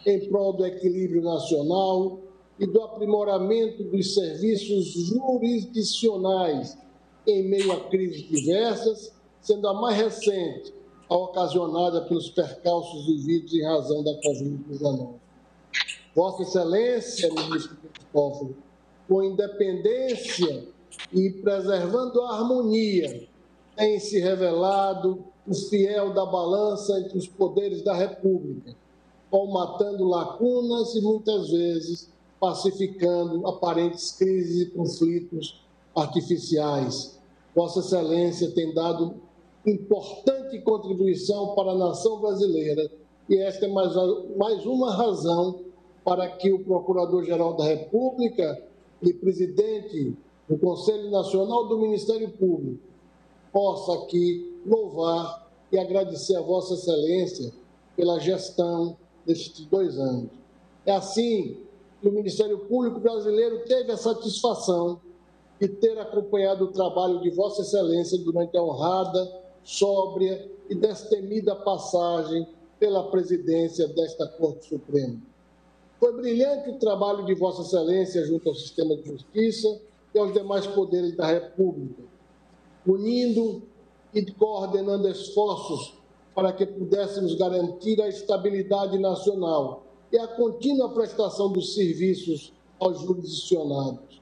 [SPEAKER 8] em prol do equilíbrio nacional e do aprimoramento dos serviços jurisdicionais em meio a crises diversas, sendo a mais recente a ocasionada pelos percalços vividos em razão da Covid-19. Vossa Excelência, ministro Toffoli, com independência e preservando a harmonia, tem se revelado o fiel da balança entre os poderes da República, colmatando lacunas e, muitas vezes, pacificando aparentes crises e conflitos artificiais. Vossa Excelência tem dado importante contribuição para a nação brasileira e esta é mais uma razão para que o Procurador-Geral da República e presidente do Conselho Nacional do Ministério Público possa aqui louvar e agradecer a Vossa Excelência pela gestão destes 2 anos. É assim que o Ministério Público brasileiro teve a satisfação de ter acompanhado o trabalho de Vossa Excelência durante a honrada, sóbria e destemida passagem pela presidência desta Corte Suprema. Foi brilhante o trabalho de Vossa Excelência junto ao sistema de justiça e aos demais poderes da República, unindo e coordenando esforços para que pudéssemos garantir a estabilidade nacional e a contínua prestação dos serviços aos jurisdicionados.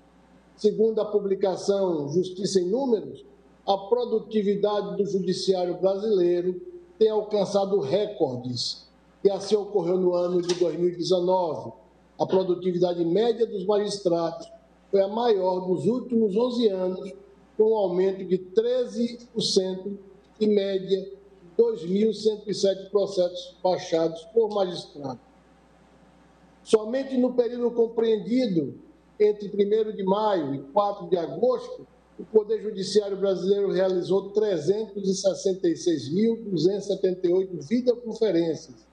[SPEAKER 8] Segundo a publicação Justiça em Números, a produtividade do judiciário brasileiro tem alcançado recordes, e assim ocorreu no ano de 2019. A produtividade média dos magistrados foi a maior dos últimos 11 anos, com um aumento de 13%, em média, 2.107 processos baixados por magistrado. Somente no período compreendido entre 1º de maio e 4 de agosto, o Poder Judiciário brasileiro realizou 366.278 videoconferências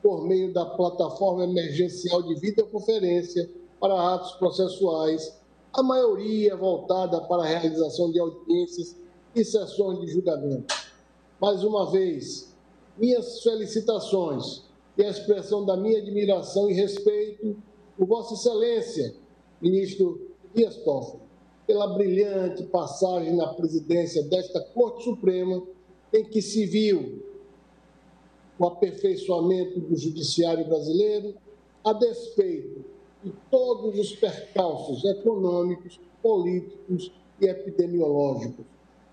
[SPEAKER 8] por meio da plataforma emergencial de videoconferência para atos processuais, a maioria voltada para a realização de audiências e sessões de julgamento. Mais uma vez, minhas felicitações e a expressão da minha admiração e respeito por Vossa Excelência, Ministro Dias Toffoli, pela brilhante passagem na presidência desta Corte Suprema, em que se viu o aperfeiçoamento do judiciário brasileiro, a despeito de todos os percalços econômicos, políticos e epidemiológicos.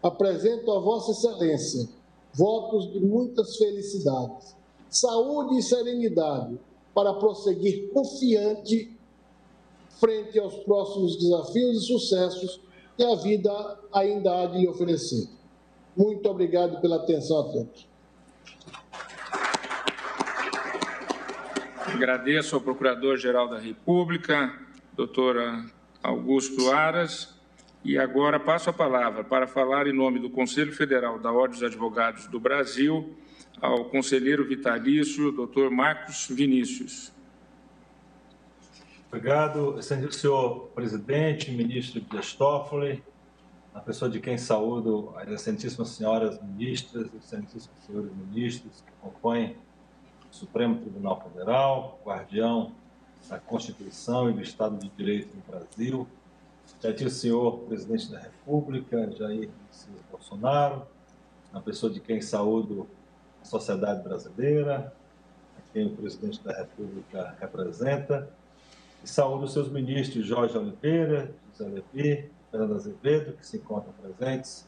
[SPEAKER 8] Apresento a Vossa Excelência votos de muitas felicidades, saúde e serenidade para prosseguir confiante frente aos próximos desafios e sucessos que a vida ainda há de lhe oferecer. Muito obrigado pela atenção a todos.
[SPEAKER 2] Agradeço ao Procurador-Geral da República, doutor Augusto Aras, e agora passo a palavra para falar em nome do Conselho Federal da Ordem dos Advogados do Brasil ao conselheiro vitalício, doutor Marcos Vinícius.
[SPEAKER 9] Obrigado, excelentíssimo senhor presidente, ministro Dias Toffoli, na pessoa de quem saúdo as excelentíssimas senhoras ministras e excelentíssimos senhores ministros que compõem o Supremo Tribunal Federal, guardião da Constituição e do Estado de Direito no Brasil, excelentíssimo senhor presidente da República, Jair Messias Bolsonaro, na pessoa de quem saúdo a sociedade brasileira, a quem o presidente da República representa, e saúdo os seus ministros Jorge Oliveira, José Levi, Fernando Azevedo, que se encontram presentes.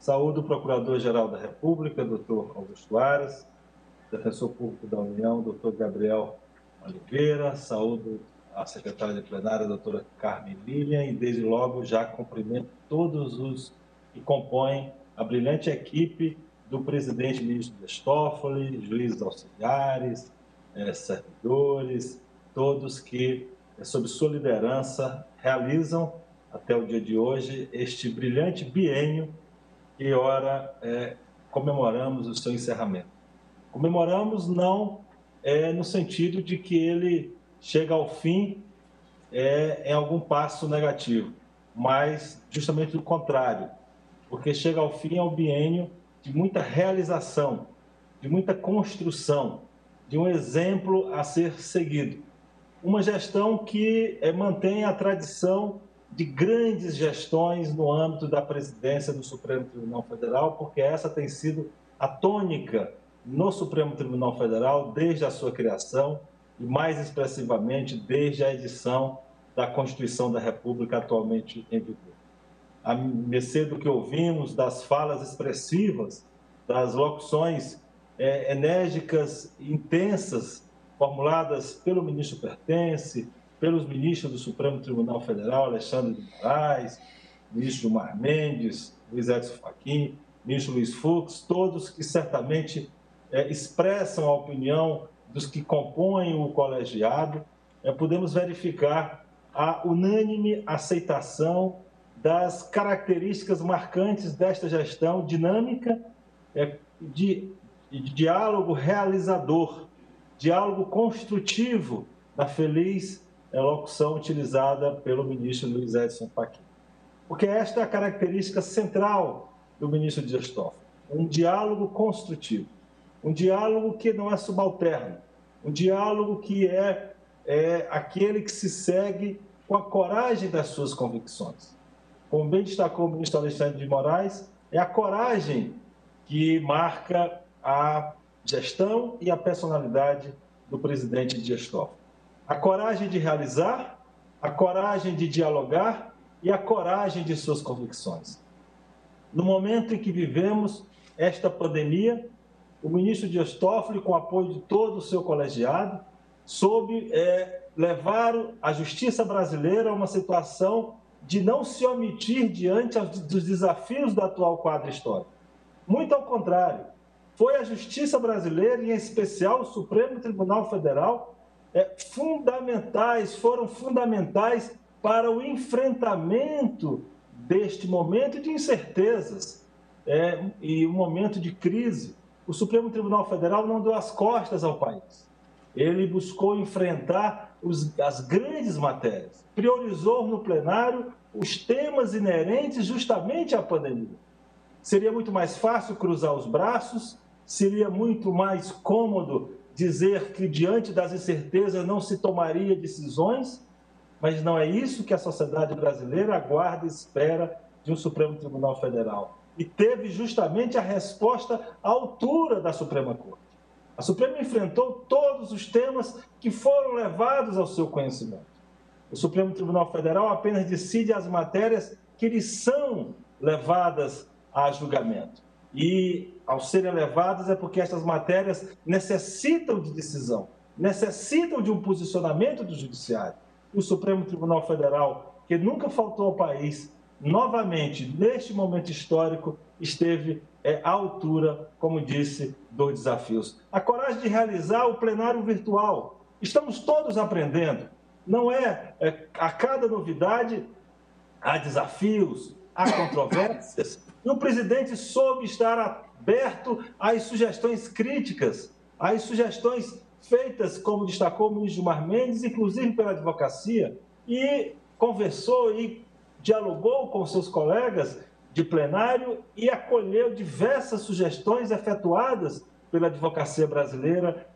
[SPEAKER 9] Saúdo o Procurador-Geral da República, doutor Augusto Aras, Defensor Público da União, doutor Gabriel Oliveira. Saúdo a secretária de plenária, doutora Carmen Lilian, e desde logo já cumprimento todos os que compõem a brilhante equipe do presidente ministro Dias Toffoli, juízes auxiliares, servidores, todos que, sob sua liderança, realizam, até o dia de hoje, este brilhante biênio que, ora, comemoramos o seu encerramento. Comemoramos não no sentido de que ele chega ao fim em algum passo negativo, mas justamente do contrário, porque chega ao fim ao biênio de muita realização, de muita construção, de um exemplo a ser seguido. Uma gestão que mantém a tradição de grandes gestões no âmbito da presidência do Supremo Tribunal Federal, porque essa tem sido a tônica no Supremo Tribunal Federal desde a sua criação e, mais expressivamente, desde a edição da Constituição da República atualmente em vigor. A mercê do que ouvimos, das falas expressivas, das locuções enérgicas e intensas formuladas pelo ministro Pertence, pelos ministros do Supremo Tribunal Federal, Alexandre de Moraes, ministro Gilmar Mendes, Luiz Edson Fachin, ministro Luiz Fux, todos que certamente expressam a opinião dos que compõem o colegiado, podemos verificar a unânime aceitação das características marcantes desta gestão dinâmica, de diálogo realizador, diálogo construtivo da feliz locução utilizada pelo ministro Luiz Edson Fachin. Porque esta é a característica central do ministro Dias Toffoli, um diálogo construtivo, um diálogo que não é subalterno, um diálogo que é aquele que se segue com a coragem das suas convicções. Como bem destacou o ministro Alexandre de Moraes, é a coragem que marca a gestão e a personalidade do presidente Dias Toffoli. A coragem de realizar, a coragem de dialogar e a coragem de suas convicções. No momento em que vivemos esta pandemia, o ministro Dias Toffoli, com o apoio de todo o seu colegiado, soube levar a justiça brasileira a uma situação de não se omitir diante dos desafios do atual quadro histórico. Muito ao contrário, foi a justiça brasileira, em especial o Supremo Tribunal Federal, foram fundamentais para o enfrentamento deste momento de incertezas e um momento de crise. O Supremo Tribunal Federal não deu as costas ao país. Ele buscou enfrentar as grandes matérias, priorizou no plenário os temas inerentes justamente à pandemia. Seria muito mais fácil cruzar os braços, seria muito mais cômodo dizer que diante das incertezas não se tomaria decisões, mas não é isso que a sociedade brasileira aguarda e espera de um Supremo Tribunal Federal. E teve justamente a resposta à altura da Suprema Corte. A Suprema enfrentou todos os temas que foram levados ao seu conhecimento. O Supremo Tribunal Federal apenas decide as matérias que lhe são levadas a julgamento. E, ao serem levadas, é porque estas matérias necessitam de decisão, necessitam de um posicionamento do Judiciário. O Supremo Tribunal Federal, que nunca faltou ao país, novamente, neste momento histórico, esteve à altura, como disse, dos desafios. A coragem de realizar o plenário virtual. Estamos todos aprendendo. Não a cada novidade há desafios, há controvérsias. E o presidente soube estar aberto às sugestões críticas, às sugestões feitas, como destacou o ministro Gilmar Mendes, inclusive pela advocacia, e conversou e dialogou com seus colegas de plenário e acolheu diversas sugestões efetuadas pela advocacia brasileira,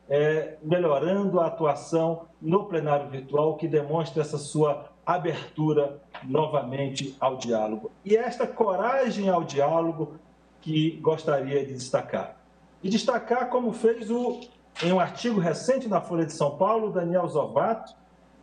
[SPEAKER 9] melhorando a atuação no plenário virtual, que demonstra essa sua abertura novamente ao diálogo. E esta coragem ao diálogo que gostaria de destacar. E destacar como fez em um artigo recente na Folha de São Paulo, Daniel Zovato,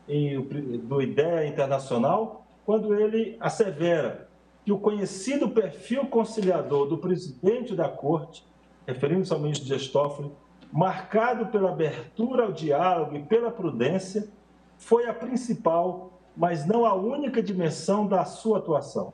[SPEAKER 9] do IDEA Internacional, quando ele assevera que o conhecido perfil conciliador do presidente da Corte, referindo-se ao ministro Dias Toffoli, marcado pela abertura ao diálogo e pela prudência, foi a principal, mas não a única dimensão da sua atuação.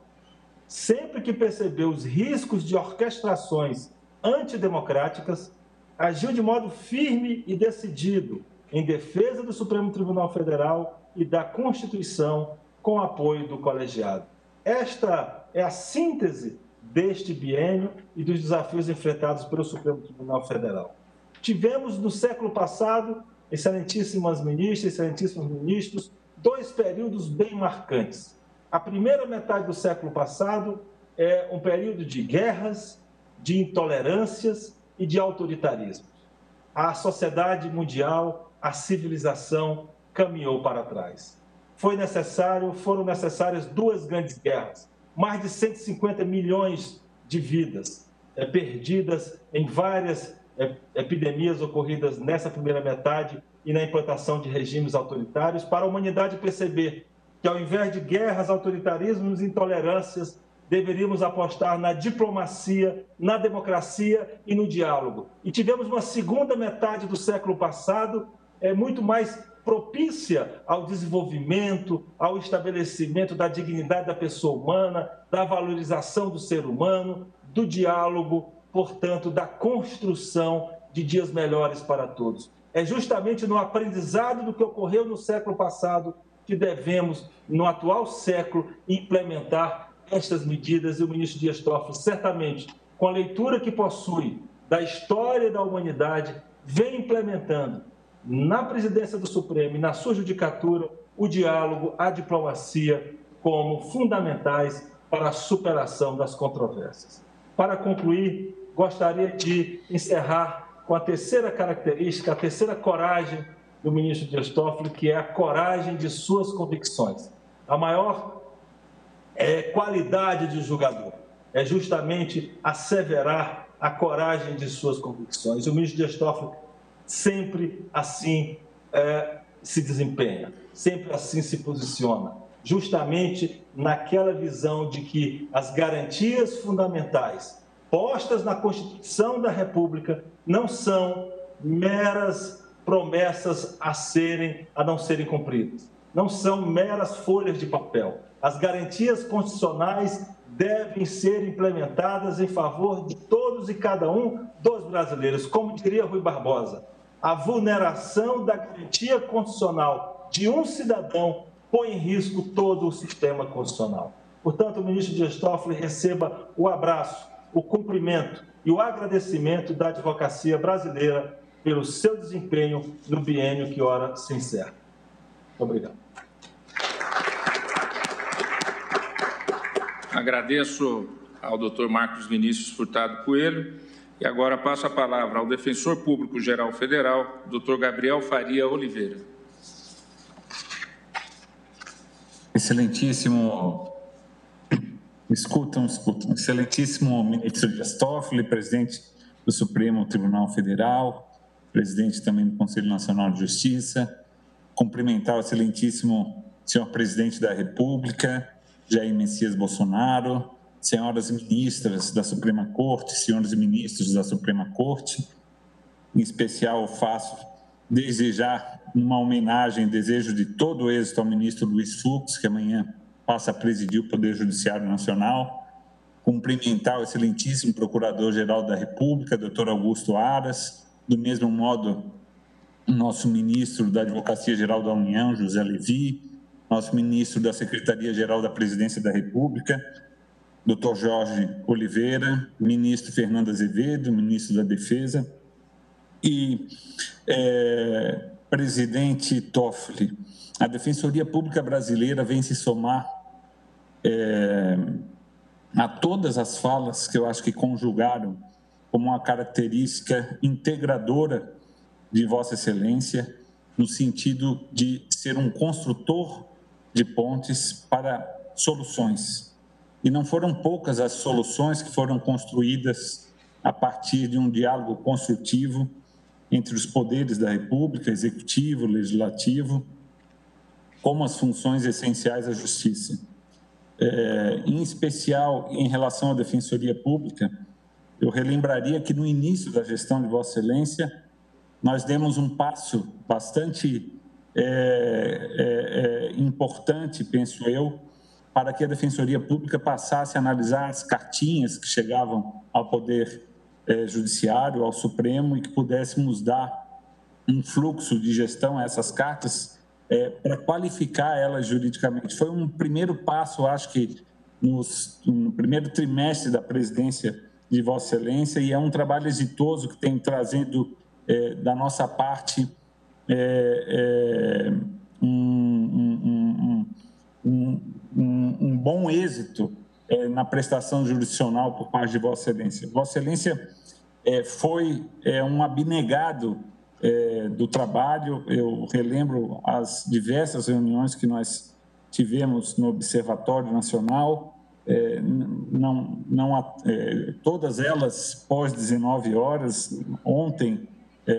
[SPEAKER 9] Sempre que percebeu os riscos de orquestrações antidemocráticas, agiu de modo firme e decidido em defesa do Supremo Tribunal Federal e da Constituição, com apoio do colegiado. Esta é a síntese deste biênio e dos desafios enfrentados pelo Supremo Tribunal Federal. Tivemos, no século passado, excelentíssimas ministras, excelentíssimos ministros, dois períodos bem marcantes. A primeira metade do século passado é um período de guerras, de intolerâncias e de autoritarismo. A sociedade mundial, a civilização caminhou para trás. Foram necessárias duas grandes guerras, mais de 150 milhões de vidas perdidas em várias epidemias ocorridas nessa primeira metade e na implantação de regimes autoritários, para a humanidade perceber que, ao invés de guerras, autoritarismos e intolerâncias, deveríamos apostar na diplomacia, na democracia e no diálogo. E tivemos uma segunda metade do século passado muito mais propícia ao desenvolvimento, ao estabelecimento da dignidade da pessoa humana, da valorização do ser humano, do diálogo, portanto, da construção de dias melhores para todos. É justamente no aprendizado do que ocorreu no século passado que devemos, no atual século, implementar estas medidas, e o ministro Dias Toffoli, certamente, com a leitura que possui da história da humanidade, vem implementando na presidência do Supremo e na sua judicatura, o diálogo, a diplomacia como fundamentais para a superação das controvérsias. Para concluir, gostaria de encerrar com a terceira característica, a terceira coragem do ministro Dias Toffoli, que é a coragem de suas convicções. A maior qualidade de julgador é justamente asseverar a coragem de suas convicções. O ministro Dias Toffoli sempre assim se desempenha, sempre assim se posiciona, justamente naquela visão de que as garantias fundamentais postas na Constituição da República não são meras promessas a não serem cumpridas, não são meras folhas de papel. As garantias constitucionais devem ser implementadas em favor de todos e cada um dos brasileiros. Como diria Rui Barbosa, a vulneração da garantia constitucional de um cidadão põe em risco todo o sistema constitucional. Portanto, o ministro Dias Toffoli receba o abraço, o cumprimento e o agradecimento da advocacia brasileira pelo seu desempenho no biênio que ora se encerra. Obrigado.
[SPEAKER 2] Agradeço ao Dr. Marcos Vinícius Furtado Coelho e agora passo a palavra ao Defensor Público-Geral Federal, Dr. Gabriel Faria Oliveira.
[SPEAKER 10] Excelentíssimo, escutam. Excelentíssimo ministro Dias Toffoli, presidente do Supremo Tribunal Federal, presidente também do Conselho Nacional de Justiça, cumprimentar o excelentíssimo senhor presidente da República, Jair Messias Bolsonaro, senhoras ministras da Suprema Corte, senhores ministros da Suprema Corte. Em especial, faço desejar uma homenagem, desejo de todo o êxito ao ministro Luiz Fux, que amanhã passa a presidir o Poder Judiciário Nacional. Cumprimentar o excelentíssimo Procurador-Geral da República, doutor Augusto Aras, do mesmo modo, o nosso ministro da Advocacia-Geral da União, José Levi, nosso ministro da Secretaria-Geral da Presidência da República, Dr. Jorge Oliveira, ministro Fernando Azevedo, ministro da Defesa, e presidente Toffoli. A Defensoria Pública Brasileira vem se somar a todas as falas que eu acho que conjugaram como uma característica integradora de Vossa Excelência, no sentido de ser um construtor de pontes para soluções. E não foram poucas as soluções que foram construídas a partir de um diálogo construtivo entre os poderes da República, Executivo, Legislativo, como as funções essenciais da Justiça. Em especial, em relação à Defensoria Pública, eu relembraria que no início da gestão de Vossa Excelência, nós demos um passo bastante importante, penso eu, para que a Defensoria Pública passasse a analisar as cartinhas que chegavam ao Poder Judiciário, ao Supremo, e que pudéssemos dar um fluxo de gestão a essas cartas para qualificar elas juridicamente. Foi um primeiro passo, acho que, no primeiro trimestre da presidência de Vossa Excelência, e é um trabalho exitoso que tem trazendo da nossa parte um bom êxito na prestação jurisdicional por parte de Vossa Excelência. Vossa Excelência foi um abnegado do trabalho. Eu relembro as diversas reuniões que nós tivemos no Observatório Nacional, todas elas pós 19 horas. Ontem,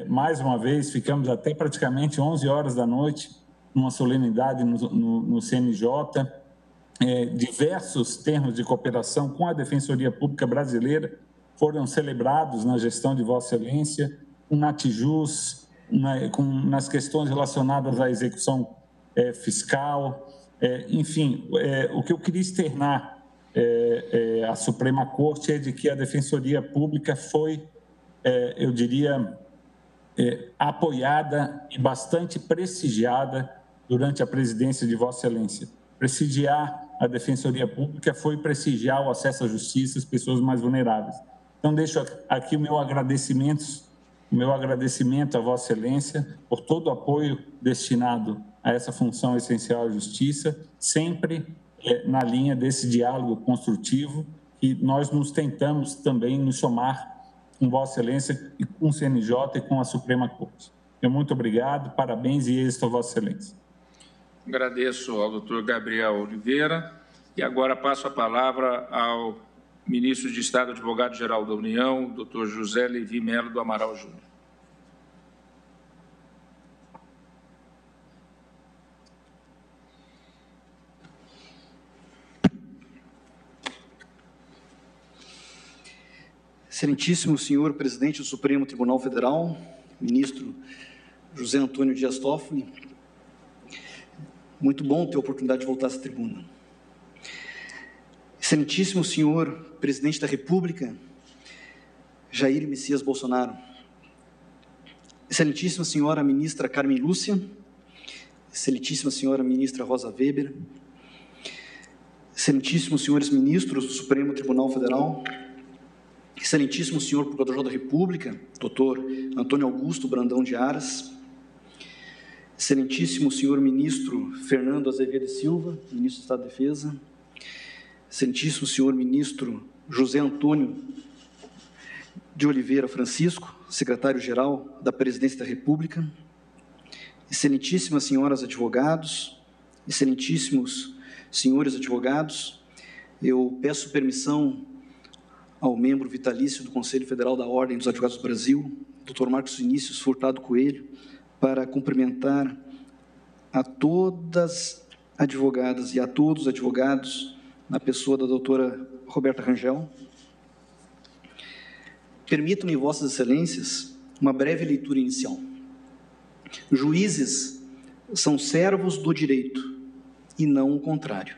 [SPEAKER 10] mais uma vez, ficamos até praticamente 11 horas da noite, numa solenidade no CNJ, diversos termos de cooperação com a Defensoria Pública Brasileira foram celebrados na gestão de Vossa Excelência, com Natijus, nas questões relacionadas à execução fiscal, enfim, o que eu queria externar à Suprema Corte é de que a Defensoria Pública foi, eu diria, apoiada e bastante prestigiada durante a presidência de Vossa Excelência. Prestigiar a Defensoria Pública foi prestigiar o acesso à justiça às pessoas mais vulneráveis. Então, deixo aqui o meu agradecimento o meu agradecimento a Vossa Excelência por todo o apoio destinado a essa função essencial à Justiça, sempre na linha desse diálogo construtivo, e nós nos tentamos também nos somar com Vossa Excelência e com o CNJ e com a Suprema Corte. Muito obrigado, parabéns e êxito a Vossa Excelência.
[SPEAKER 2] Agradeço ao doutor Gabriel Oliveira e agora passo a palavra ao ministro de Estado, advogado-geral da União, doutor José Levi Melo do Amaral Júnior.
[SPEAKER 11] Excelentíssimo senhor presidente do Supremo Tribunal Federal, ministro José Antônio Dias Toffoli, muito bom ter a oportunidade de voltar a essa tribuna. Excelentíssimo senhor presidente da República, Jair Messias Bolsonaro, excelentíssima senhora ministra Carmen Lúcia, excelentíssima senhora ministra Rosa Weber, excelentíssimos senhores ministros do Supremo Tribunal Federal, excelentíssimo senhor Procurador-Geral da República, doutor Antônio Augusto Brandão de Aras, excelentíssimo senhor ministro Fernando Azevedo Silva, ministro do Estado de Defesa, excelentíssimo senhor ministro José Antônio de Oliveira Francisco, secretário-geral da Presidência da República, excelentíssimas senhoras advogados, excelentíssimos senhores advogados, eu peço permissão ao membro vitalício do Conselho Federal da Ordem dos Advogados do Brasil, Dr. Marcos Vinícius Furtado Coelho, para cumprimentar a todas advogadas e a todos os advogados, na pessoa da doutora Roberta Rangel. Permitam-me, Vossas Excelências, uma breve leitura inicial. Juízes são servos do direito e não o contrário.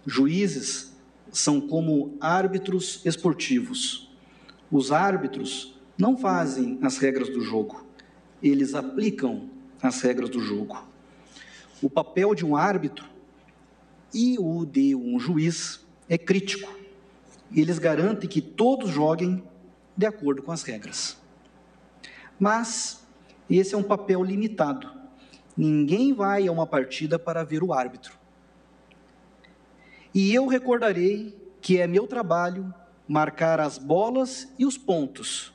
[SPEAKER 11] Juízes são como árbitros esportivos. Os árbitros não fazem as regras do jogo, eles aplicam as regras do jogo. O papel de um árbitro e o de um juiz é crítico. Eles garantem que todos joguem de acordo com as regras. Mas esse é um papel limitado. Ninguém vai a uma partida para ver o árbitro. E eu recordarei que é meu trabalho marcar as bolas e os pontos,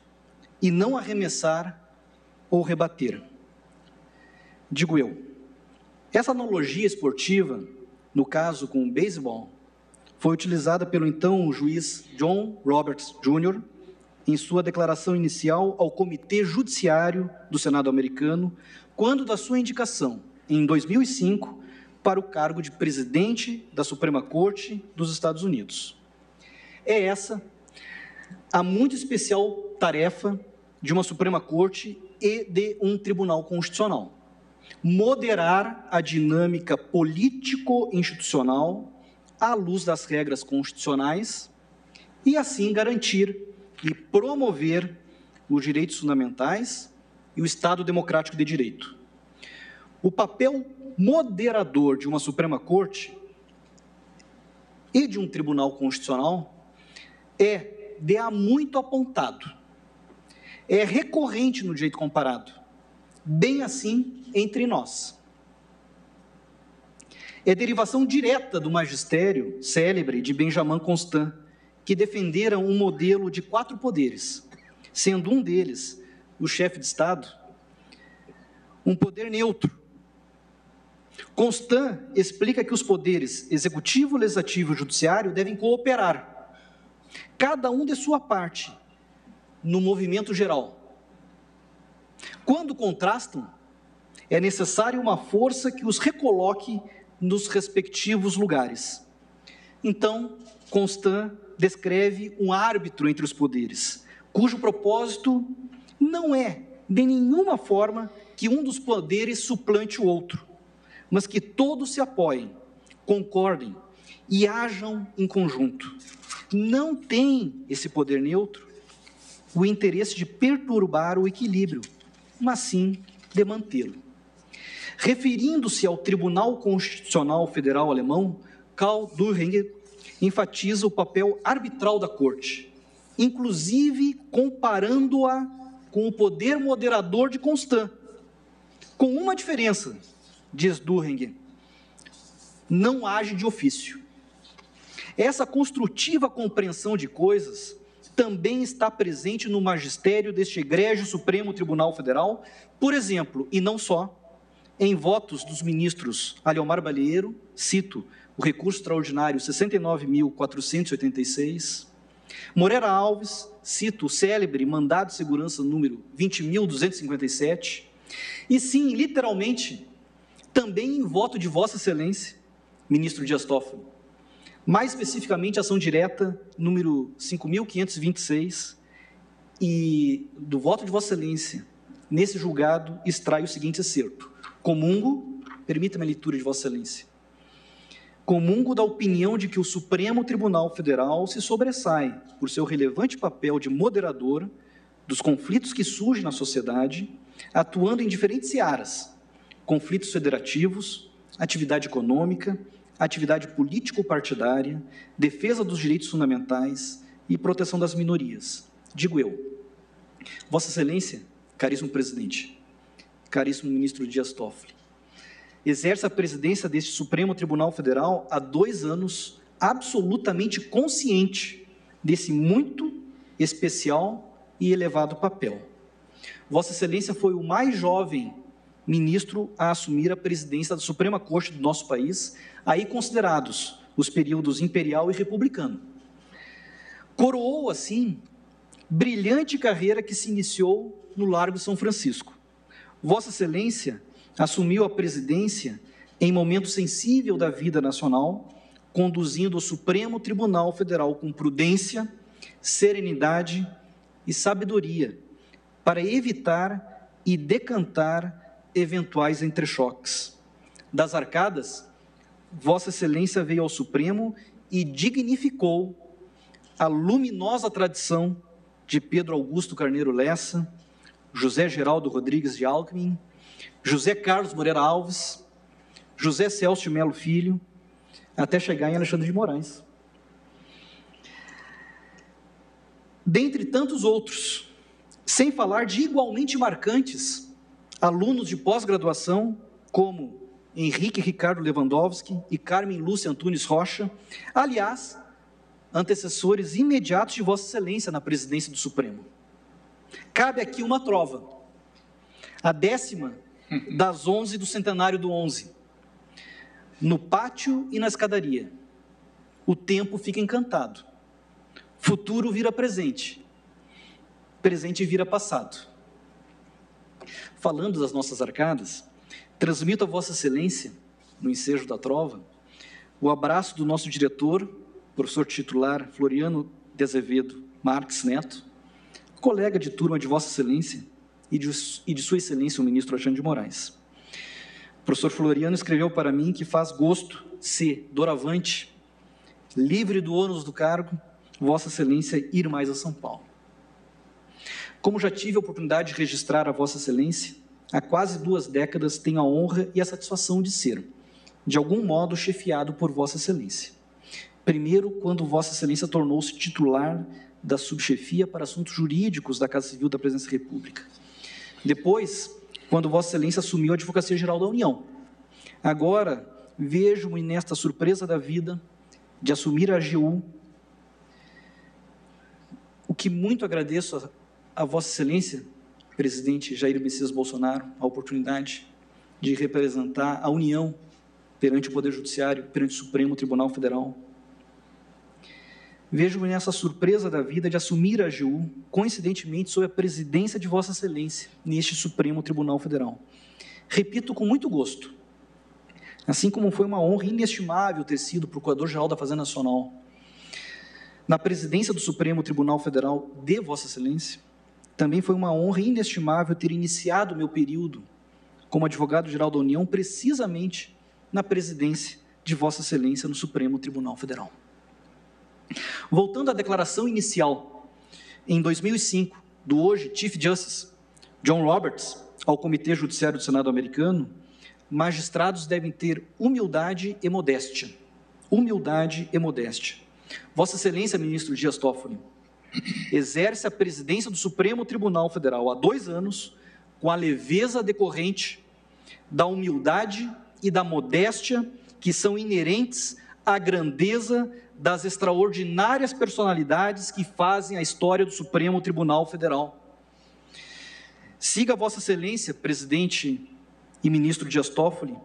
[SPEAKER 11] e não arremessar ou rebater. Digo eu, essa analogia esportiva, no caso com o beisebol, foi utilizada pelo então juiz John Roberts Jr. em sua declaração inicial ao Comitê Judiciário do Senado americano, quando da sua indicação, em 2005, para o cargo de presidente da Suprema Corte dos Estados Unidos. É essa a muito especial tarefa de uma Suprema Corte e de um Tribunal Constitucional: moderar a dinâmica político-institucional à luz das regras constitucionais e, assim, garantir e promover os direitos fundamentais e o Estado democrático de direito. O papel moderador de uma Suprema Corte e de um Tribunal Constitucional é de há muito apontado, é recorrente no direito comparado, bem assim entre nós. É derivação direta do magistério célebre de Benjamin Constant, que defenderam um modelo de 4 poderes, sendo um deles, o chefe de Estado, um poder neutro. Constant explica que os poderes executivo, legislativo e judiciário devem cooperar, cada um de sua parte, no movimento geral. Quando contrastam, é necessária uma força que os recoloque nos respectivos lugares. Então, Constant descreve um árbitro entre os poderes, cujo propósito não é, de nenhuma forma, que um dos poderes suplante o outro, mas que todos se apoiem, concordem e hajam em conjunto. Não tem esse poder neutro o interesse de perturbar o equilíbrio, mas sim de mantê-lo. Referindo-se ao Tribunal Constitucional Federal alemão, Karl Dühring enfatiza o papel arbitral da Corte, inclusive comparando-a com o poder moderador de Constant, com uma diferença, diz Dühring: não age de ofício. Essa construtiva compreensão de coisas também está presente no magistério deste egrégio Supremo Tribunal Federal, por exemplo, e não só, em votos dos ministros Aliomar Balieiro, cito o recurso extraordinário 69.486, Moreira Alves, cito o célebre mandado de segurança número 20.257, e sim, literalmente, também em voto de Vossa Excelência, ministro Dias Toffoli, mais especificamente ação direta número 5.526, e do voto de Vossa Excelência, nesse julgado, extrai o seguinte excerto: comungo, permita-me a leitura de Vossa Excelência, comungo da opinião de que o Supremo Tribunal Federal se sobressai por seu relevante papel de moderador dos conflitos que surgem na sociedade, atuando em diferentes searas: conflitos federativos, atividade econômica, atividade político-partidária, defesa dos direitos fundamentais e proteção das minorias. Digo eu, Vossa Excelência, caríssimo presidente, caríssimo ministro Dias Toffoli, exerce a presidência deste Supremo Tribunal Federal há 2 anos, absolutamente consciente desse muito especial e elevado papel. Vossa Excelência foi o mais jovem ministro a assumir a presidência da Suprema Corte do nosso país, aí considerados os períodos imperial e republicano. Coroou, assim, brilhante carreira que se iniciou no Largo São Francisco. Vossa Excelência assumiu a presidência em momento sensível da vida nacional, conduzindo o Supremo Tribunal Federal com prudência, serenidade e sabedoria, para evitar e decantar eventuais entrechoques. Das arcadas, Vossa Excelência veio ao Supremo e dignificou a luminosa tradição de Pedro Augusto Carneiro Lessa, José Geraldo Rodrigues de Alckmin, José Carlos Moreira Alves, José Celso de Melo Filho, até chegar em Alexandre de Moraes. Dentre tantos outros, sem falar de igualmente marcantes alunos de pós-graduação, como Henrique Ricardo Lewandowski e Carmen Lúcia Antunes Rocha, aliás, antecessores imediatos de Vossa Excelência na presidência do Supremo. Cabe aqui uma trova, a 10ª das 11 do centenário do 11. No pátio e na escadaria, o tempo fica encantado. Futuro vira presente, presente vira passado. Falando das nossas arcadas, transmito a Vossa Excelência, no ensejo da trova, o abraço do nosso diretor, professor titular Floriano de Azevedo Marques Neto, colega de turma de Vossa Excelência e de Sua Excelência o ministro Alexandre de Moraes. O professor Floriano escreveu para mim que faz gosto se, doravante, livre do ônus do cargo, Vossa Excelência ir mais a São Paulo. Como já tive a oportunidade de registrar a Vossa Excelência, há quase 2 décadas tenho a honra e a satisfação de ser, de algum modo, chefiado por Vossa Excelência. Primeiro, quando Vossa Excelência tornou-se titular da subchefia para assuntos jurídicos da Casa Civil da Presidência da República. Depois, quando Vossa Excelência assumiu a Advocacia Geral da União. Agora, vejo-me nesta surpresa da vida de assumir a AGU, o que muito agradeço a Vossa Excelência, presidente Jair Messias Bolsonaro, a oportunidade de representar a União perante o Poder Judiciário, perante o Supremo Tribunal Federal. Vejo-me nessa surpresa da vida de assumir a AGU, coincidentemente, sob a presidência de Vossa Excelência, neste Supremo Tribunal Federal. Repito com muito gosto, assim como foi uma honra inestimável ter sido Procurador-Geral da Fazenda Nacional, na presidência do Supremo Tribunal Federal de Vossa Excelência, também foi uma honra inestimável ter iniciado o meu período como advogado-geral da União, precisamente na presidência de Vossa Excelência no Supremo Tribunal Federal. Voltando à declaração inicial, em 2005, do hoje Chief Justice John Roberts, ao Comitê Judiciário do Senado americano, magistrados devem ter humildade e modéstia. Humildade e modéstia. Vossa Excelência, ministro Dias Toffoli, exerce a presidência do Supremo Tribunal Federal há 2 anos, com a leveza decorrente da humildade e da modéstia que são inerentes à grandeza das extraordinárias personalidades que fazem a história do Supremo Tribunal Federal. Siga Vossa Excelência, presidente e ministro Dias Toffoli,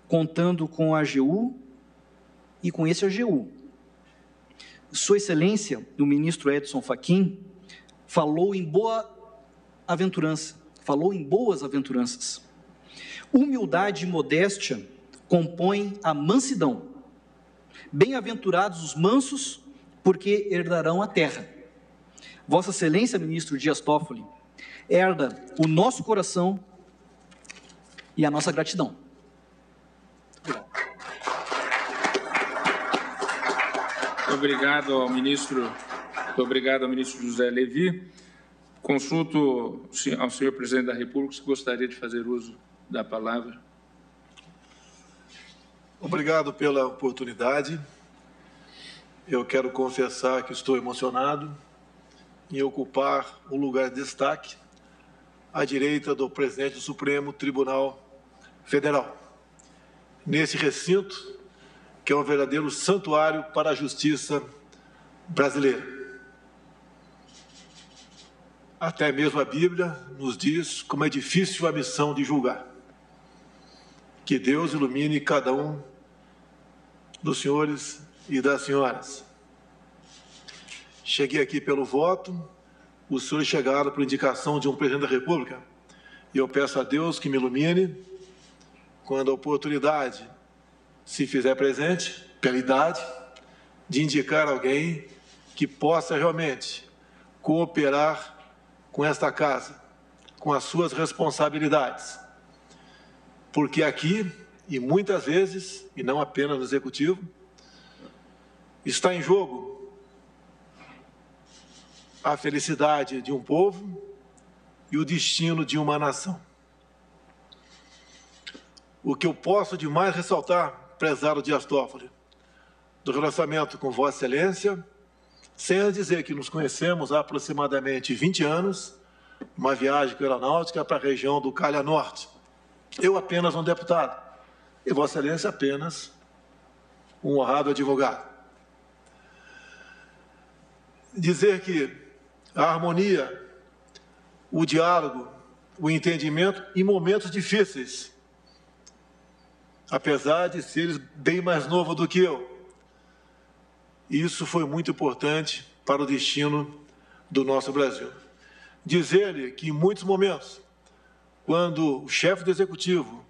[SPEAKER 11] contando com a AGU e com esse AGU. Sua Excelência, o ministro Edson Fachin, falou em boas aventuranças. Humildade e modéstia compõem a mansidão. Bem-aventurados os mansos, porque herdarão a terra. Vossa Excelência, ministro Dias Toffoli, herda o nosso coração e a nossa gratidão.
[SPEAKER 2] Obrigado ao ministro José Levi. Consulto ao senhor presidente da República se gostaria de fazer uso da palavra.
[SPEAKER 12] Obrigado pela oportunidade. Eu quero confessar que estou emocionado em ocupar um lugar de destaque à direita do presidente do Supremo Tribunal Federal, nesse recinto que é um verdadeiro santuário para a justiça brasileira. Até mesmo a Bíblia nos diz como é difícil a missão de julgar. Que Deus ilumine cada um dos senhores e das senhoras. Cheguei aqui pelo voto, os senhores chegaram por indicação de um presidente da República, e eu peço a Deus que me ilumine quando a oportunidade se fizer presente, pela idade, de indicar alguém que possa realmente cooperar com esta casa, com as suas responsabilidades. Porque aqui, e muitas vezes, e não apenas no Executivo, está em jogo a felicidade de um povo e o destino de uma nação. O que eu posso demais ressaltar, prezado Dias Toffoli, do relacionamento com Vossa Excelência, sem dizer que nos conhecemos há aproximadamente 20 anos, uma viagem com a aeronáutica para a região do Calha Norte. Eu apenas um deputado, e Vossa Excelência apenas um honrado advogado. Dizer que a harmonia, o diálogo, o entendimento em momentos difíceis, apesar de seres bem mais novo do que eu, isso foi muito importante para o destino do nosso Brasil. Dizer-lhe que em muitos momentos, quando o chefe do Executivo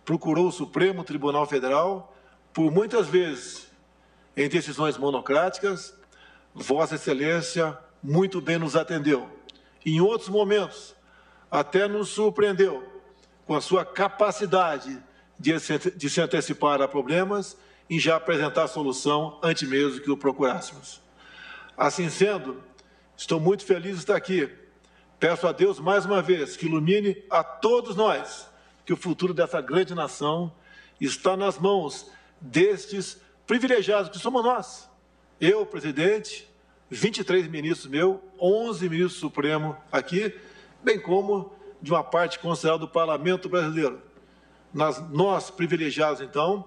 [SPEAKER 12] procurou o Supremo Tribunal Federal, por muitas vezes, em decisões monocráticas, Vossa Excelência muito bem nos atendeu. Em outros momentos, até nos surpreendeu com a sua capacidade de se antecipar a problemas e já apresentar a solução antes mesmo que o procurássemos. Assim sendo, estou muito feliz de estar aqui. Peço a Deus mais uma vez que ilumine a todos nós, que o futuro dessa grande nação está nas mãos destes privilegiados que somos nós. Eu, presidente, 23 ministros meus, 11 ministros do Supremo aqui, bem como de uma parte considerável do Parlamento brasileiro. Nós, privilegiados, então,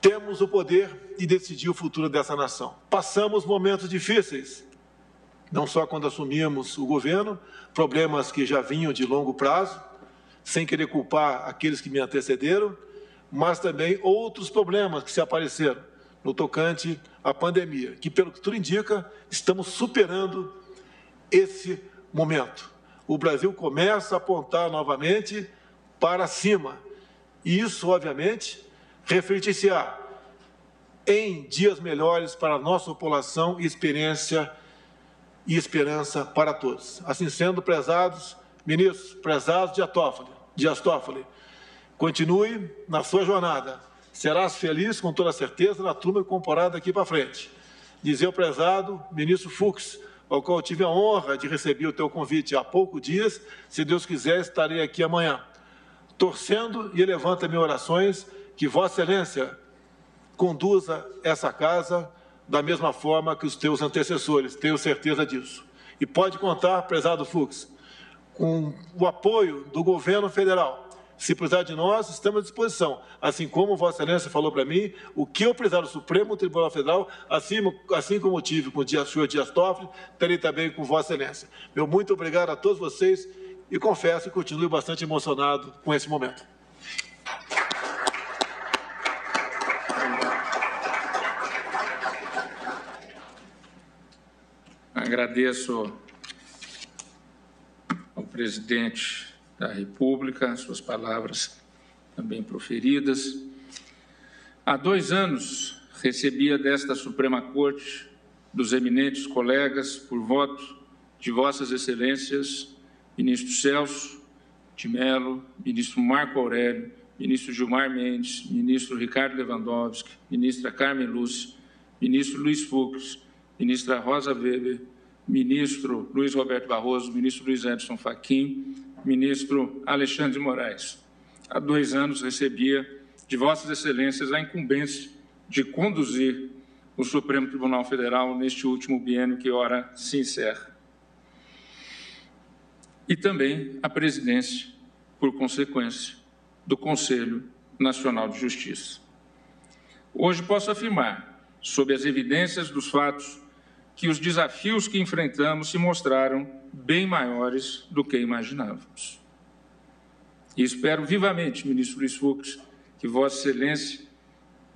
[SPEAKER 12] temos o poder de decidir o futuro dessa nação. Passamos momentos difíceis, não só quando assumimos o governo, problemas que já vinham de longo prazo, sem querer culpar aqueles que me antecederam, mas também outros problemas que se apareceram no tocante à pandemia, que, pelo que tudo indica, estamos superando esse momento. O Brasil começa a apontar novamente para cima. E isso, obviamente, refletir-se-á em dias melhores para a nossa população e experiência e esperança para todos. Assim sendo, prezados ministros, prezados Dias Toffoli, continue na sua jornada. Serás feliz, com toda certeza, na turma comparada daqui para frente. Dizer ao prezado ministro Fux, ao qual eu tive a honra de receber o teu convite há poucos dias, se Deus quiser, estarei aqui amanhã, torcendo e elevando também orações que Vossa Excelência conduza essa casa da mesma forma que os teus antecessores, tenho certeza disso. E pode contar, prezado Fux, com o apoio do governo federal. Se precisar de nós, estamos à disposição. Assim como Vossa Excelência falou para mim, o que eu precisar do Supremo Tribunal Federal, assim como tive com o senhor Dias Toffoli, terei também com Vossa Excelência. Meu muito obrigado a todos vocês e confesso que continuo bastante emocionado com esse momento.
[SPEAKER 2] Agradeço ao presidente da República, suas palavras também proferidas. Há 2 anos, recebia desta Suprema Corte, dos eminentes colegas, por voto de Vossas Excelências, ministro Celso de Mello, ministro Marco Aurélio, ministro Gilmar Mendes, ministro Ricardo Lewandowski, ministra Carmen Lúcia, ministro Luiz Fux, ministra Rosa Weber, ministro Luiz Roberto Barroso, ministro Luiz Edson Fachin, ministro Alexandre de Moraes. Há 2 anos recebia de Vossas Excelências a incumbência de conduzir o Supremo Tribunal Federal neste último biênio que ora se encerra. E também a presidência, por consequência, do Conselho Nacional de Justiça. Hoje posso afirmar, sob as evidências dos fatos, que os desafios que enfrentamos se mostraram bem maiores do que imaginávamos. E espero vivamente, ministro Luiz Fux, que Vossa Excelência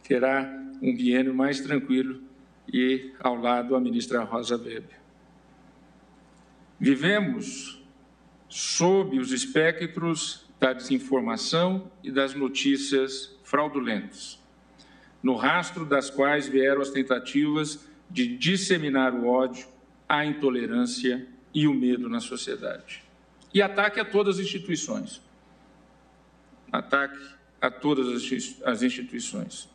[SPEAKER 2] terá um biênio mais tranquilo e ao lado a ministra Rosa Weber. Vivemos sob os espectros da desinformação e das notícias fraudulentas, no rastro das quais vieram as tentativas de disseminar o ódio, a intolerância e o medo na sociedade. E ataque a todas as instituições. Ataque a todas as instituições.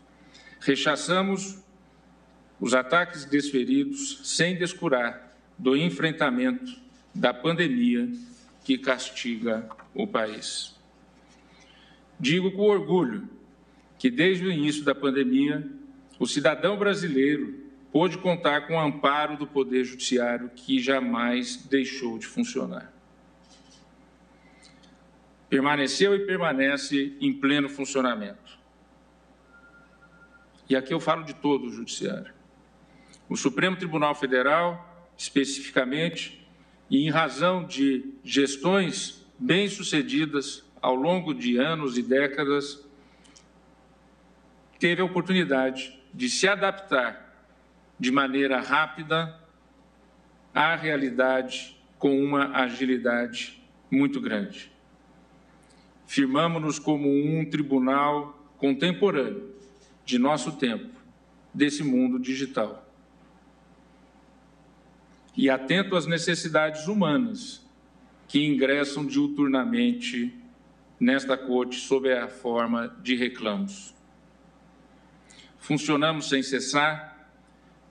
[SPEAKER 2] Rechaçamos os ataques desferidos sem descurar do enfrentamento da pandemia que castiga o país. Digo com orgulho que, desde o início da pandemia, o cidadão brasileiro pôde contar com o amparo do Poder Judiciário, que jamais deixou de funcionar. Permaneceu e permanece em pleno funcionamento. E aqui eu falo de todo o Judiciário. O Supremo Tribunal Federal, especificamente, e em razão de gestões bem-sucedidas ao longo de anos e décadas, teve a oportunidade de se adaptar de maneira rápida à realidade com uma agilidade muito grande. Firmamo-nos como um tribunal contemporâneo de nosso tempo, desse mundo digital. E atento às necessidades humanas que ingressam diuturnamente nesta corte sob a forma de reclamos. Funcionamos sem cessar,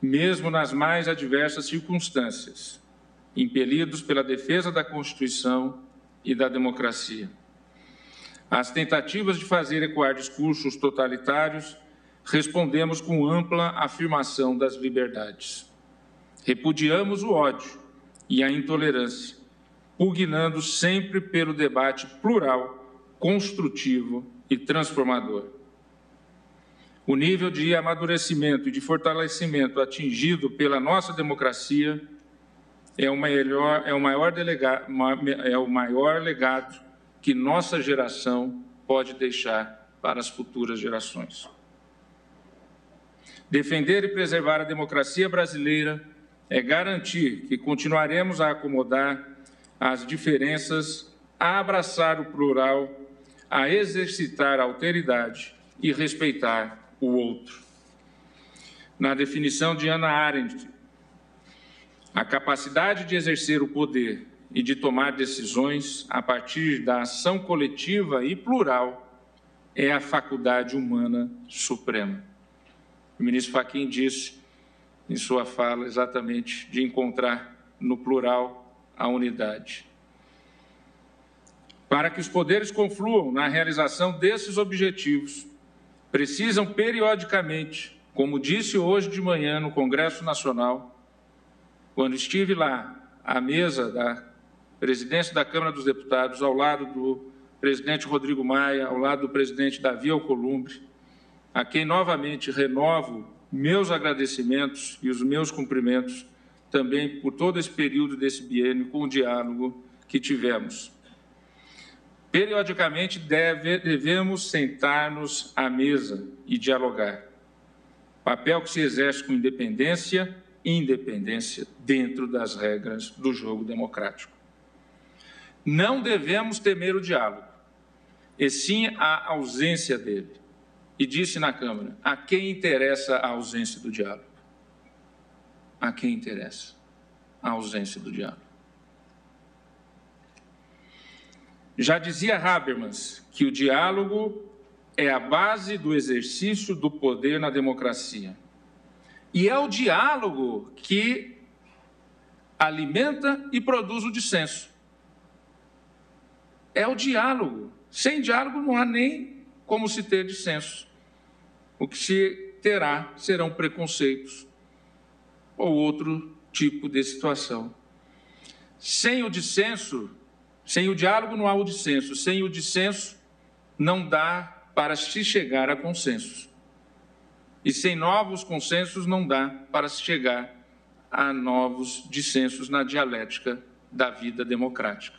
[SPEAKER 2] mesmo nas mais adversas circunstâncias, impelidos pela defesa da Constituição e da democracia. Às tentativas de fazer ecoar discursos totalitários, respondemos com ampla afirmação das liberdades. Repudiamos o ódio e a intolerância, pugnando sempre pelo debate plural, construtivo e transformador. O nível de amadurecimento e de fortalecimento atingido pela nossa democracia é o maior legado que nossa geração pode deixar para as futuras gerações. Defender e preservar a democracia brasileira é garantir que continuaremos a acomodar as diferenças, a abraçar o plural, a exercitar a alteridade e respeitar o outro. Na definição de Hannah Arendt, a capacidade de exercer o poder e de tomar decisões a partir da ação coletiva e plural é a faculdade humana suprema. O ministro Fachin disse em sua fala exatamente de encontrar no plural a unidade. Para que os poderes confluam na realização desses objetivos, precisam periodicamente Como disse hoje de manhã no Congresso Nacional, quando estive lá à mesa da presidência da Câmara dos Deputados, ao lado do presidente Rodrigo Maia, ao lado do presidente Davi Alcolumbre, a quem novamente renovo meus agradecimentos e os meus cumprimentos também por todo esse período desse biênio com o diálogo que tivemos. Periodicamente devemos sentar-nos à mesa e dialogar. Papel que se exerce com independência dentro das regras do jogo democrático. Não devemos temer o diálogo, e sim a ausência dele. E disse na Câmara, a quem interessa a ausência do diálogo? A quem interessa a ausência do diálogo? Já dizia Habermas que o diálogo é a base do exercício do poder na democracia. E é o diálogo que alimenta e produz o dissenso. É o diálogo. Sem diálogo não há nem como se ter dissenso. O que se terá serão preconceitos ou outro tipo de situação. Sem o dissenso, sem o diálogo não há o dissenso. Sem o dissenso não dá para se chegar a consensos. E sem novos consensos não dá para se chegar a novos dissensos na dialética da vida democrática.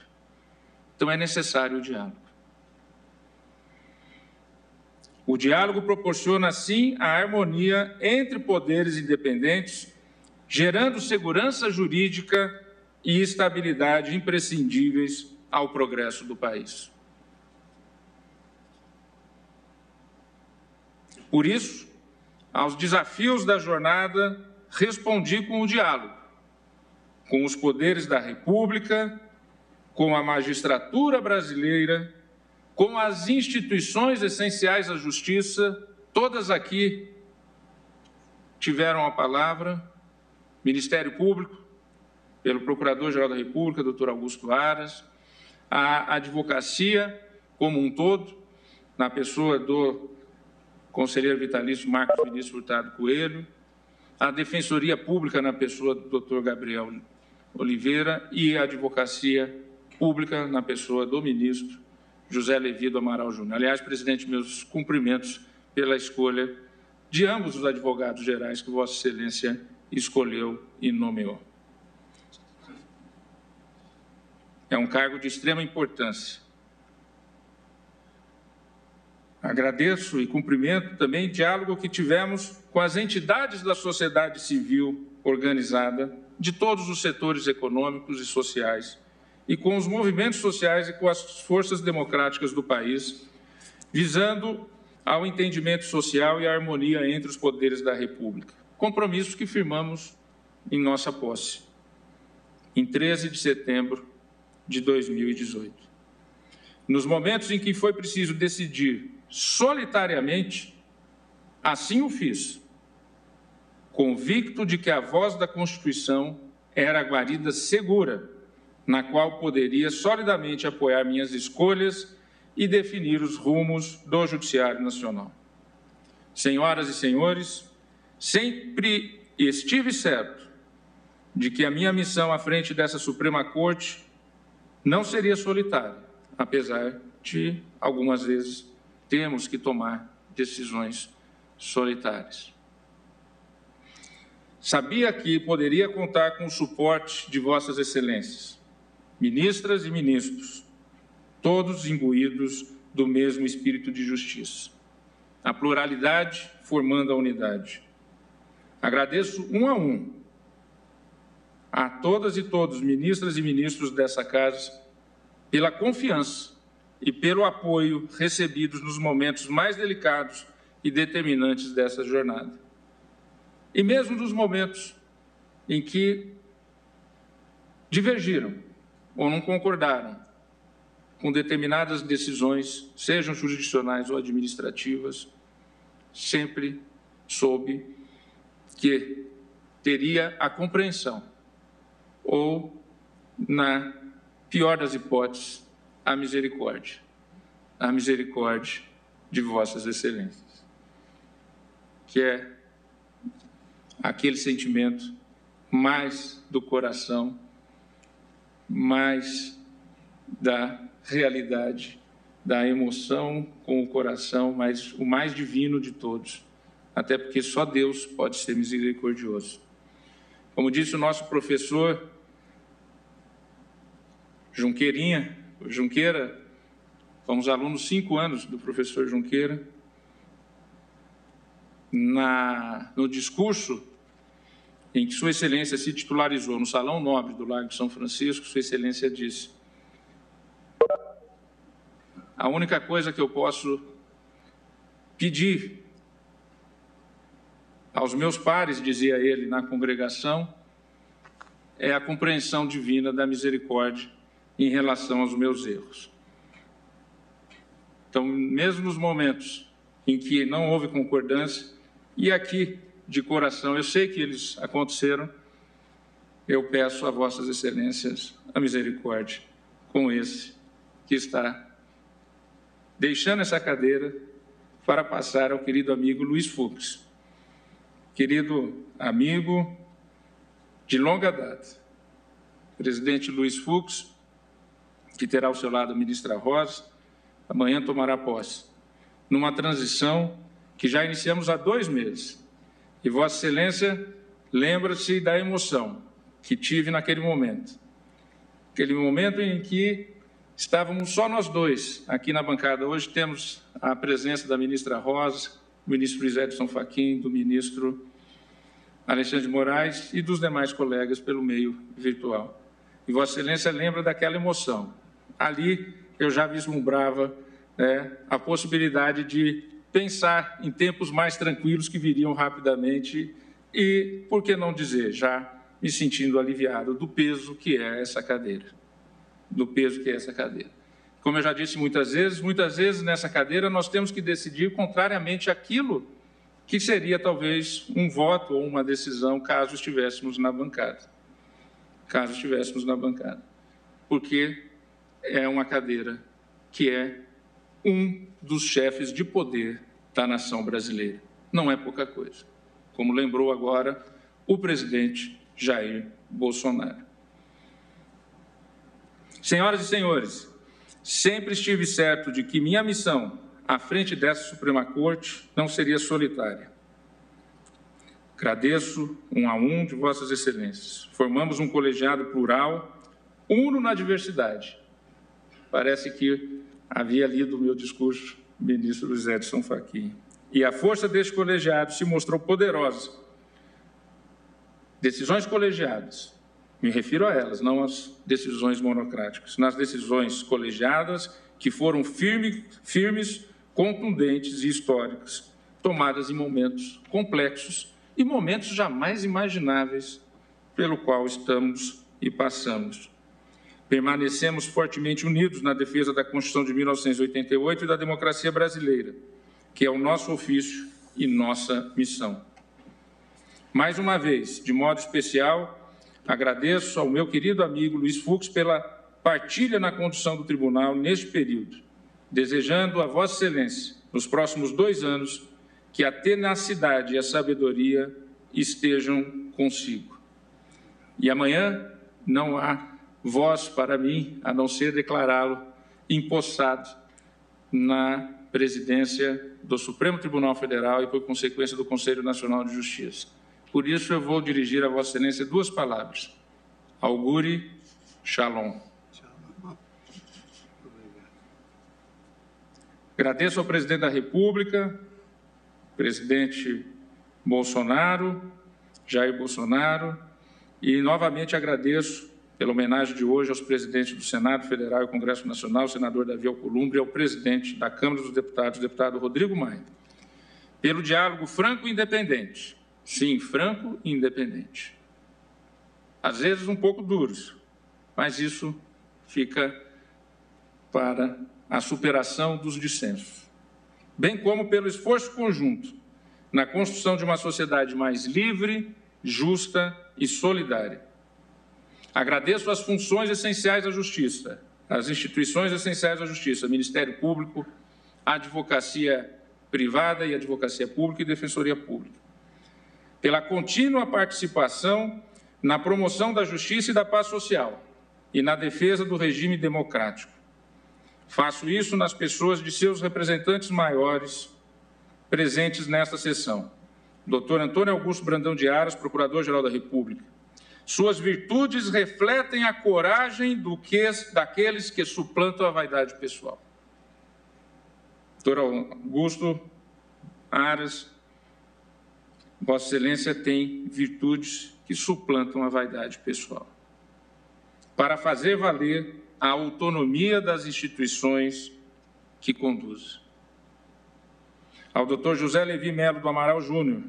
[SPEAKER 2] Então é necessário o diálogo. O diálogo proporciona, assim, a harmonia entre poderes independentes, gerando segurança jurídica e estabilidade imprescindíveis ao progresso do país. Por isso, aos desafios da jornada, respondi com o diálogo, com os poderes da República, com a magistratura brasileira, com as instituições essenciais à justiça, todas aqui tiveram a palavra, Ministério Público, pelo Procurador-Geral da República, Dr. Augusto Aras, a advocacia como um todo, na pessoa do conselheiro vitalício Marcos Vinícius Furtado Coelho, a Defensoria Pública na pessoa do Dr. Gabriel Oliveira e a Advocacia Pública na pessoa do ministro José Levi do Amaral Júnior. Aliás, presidente, meus cumprimentos pela escolha de ambos os advogados gerais que Vossa Excelência escolheu e nomeou. É um cargo de extrema importância. Agradeço e cumprimento também o diálogo que tivemos com as entidades da sociedade civil organizada, de todos os setores econômicos e sociais, e com os movimentos sociais e com as forças democráticas do país, visando ao entendimento social e à harmonia entre os poderes da República. Compromissos que firmamos em nossa posse, em 13 de setembro de 2018. Nos momentos em que foi preciso decidir solitariamente, assim o fiz, convicto de que a voz da Constituição era a guarida segura, na qual poderia solidamente apoiar minhas escolhas e definir os rumos do Judiciário Nacional. Senhoras e senhores, sempre estive certo de que a minha missão à frente dessa Suprema Corte não seria solitária, apesar de, algumas vezes, termos que tomar decisões solitárias. Sabia que poderia contar com o suporte de Vossas Excelências, ministras e ministros, todos imbuídos do mesmo espírito de justiça. A pluralidade formando a unidade. Agradeço um a todas e todos, ministras e ministros dessa casa, pela confiança e pelo apoio recebidos nos momentos mais delicados e determinantes dessa jornada. E mesmo nos momentos em que divergiram ou não concordaram com determinadas decisões, sejam jurisdicionais ou administrativas, sempre soube que teria a compreensão ou, na pior das hipóteses, a misericórdia de Vossas Excelências, que é aquele sentimento mais do coração, mais da realidade, da emoção com o coração, mas o mais divino de todos, até porque só Deus pode ser misericordioso. Como disse o nosso professor Junqueira, fomos alunos 5 anos do professor Junqueira, no discurso em que Sua Excelência se titularizou no Salão Nobre do Largo de São Francisco, Sua Excelência disse: a única coisa que eu posso pedir aos meus pares, dizia ele na congregação, é a compreensão divina da misericórdia em relação aos meus erros. Então, mesmo nos momentos em que não houve concordância, e aqui, de coração, eu sei que eles aconteceram, eu peço a Vossas Excelências a misericórdia com esse que está deixando essa cadeira para passar ao querido amigo Luiz Fux. Querido amigo de longa data, presidente Luiz Fux, que terá ao seu lado a ministra Rosa, amanhã tomará posse, numa transição que já iniciamos há 2 meses. E Vossa Excelência lembra-se da emoção que tive naquele momento. Aquele momento em que estávamos só nós 2 aqui na bancada. Hoje temos a presença da ministra Rosa, do ministro Luiz Edson Fachin, do ministro Alexandre de Moraes e dos demais colegas pelo meio virtual. E Vossa Excelência lembra daquela emoção. Ali eu já vislumbrava a possibilidade de pensar em tempos mais tranquilos que viriam rapidamente e, por que não dizer, já me sentindo aliviado do peso que é essa cadeira. Como eu já disse muitas vezes nessa cadeira nós temos que decidir contrariamente àquilo que seria talvez um voto ou uma decisão caso estivéssemos na bancada. Porque é uma cadeira que é um dos chefes de poder da nação brasileira. Não é pouca coisa. Como lembrou agora o presidente Jair Bolsonaro. Senhoras e senhores, sempre estive certo de que minha missão à frente dessa Suprema Corte não seria solitária. Agradeço um a um de Vossas Excelências. Formamos um colegiado plural, uno na diversidade. Parece que havia lido o meu discurso, ministro Luiz Edson Fachin. E a força deste colegiado se mostrou poderosa. Decisões colegiadas, me refiro a elas, não às decisões monocráticas. Nas decisões colegiadas que foram firmes, contundentes e históricas, tomadas em momentos complexos e momentos jamais imagináveis pelo qual estamos e passamos. Permanecemos fortemente unidos na defesa da Constituição de 1988 e da democracia brasileira, que é o nosso ofício e nossa missão. Mais uma vez, de modo especial, agradeço ao meu querido amigo Luiz Fux pela partilha na condução do tribunal neste período, desejando a Vossa Excelência, nos próximos 2 anos, que a tenacidade e a sabedoria estejam consigo. E amanhã não há voz para mim, a não ser declará-lo empossado na presidência do Supremo Tribunal Federal e, por consequência, do Conselho Nacional de Justiça. Por isso, eu vou dirigir a Vossa Excelência 2 palavras. Augure Shalom. Agradeço ao presidente da República, presidente Bolsonaro, Jair Bolsonaro, e novamente agradeço pela homenagem de hoje aos presidentes do Senado Federal e Congresso Nacional, o senador Davi Alcolumbre, e ao presidente da Câmara dos Deputados, o deputado Rodrigo Maia, pelo diálogo franco e independente. Sim, franco e independente. Às vezes um pouco duros, mas isso fica para a superação dos dissensos, bem como pelo esforço conjunto na construção de uma sociedade mais livre, justa e solidária. Agradeço as funções essenciais da Justiça, as instituições essenciais da Justiça, Ministério Público, Advocacia Privada e Advocacia Pública e Defensoria Pública. pela contínua participação na promoção da justiça e da paz social e na defesa do regime democrático. Faço isso nas pessoas de seus representantes maiores presentes nesta sessão. Dr. Antônio Augusto Brandão de Aras, Procurador-Geral da República. Suas virtudes refletem a coragem daqueles que suplantam a vaidade pessoal. Dr. Augusto Aras, Vossa Excelência tem virtudes que suplantam a vaidade pessoal. Para fazer valer a autonomia das instituições que conduz. Ao Dr. José Levi Melo do Amaral Júnior,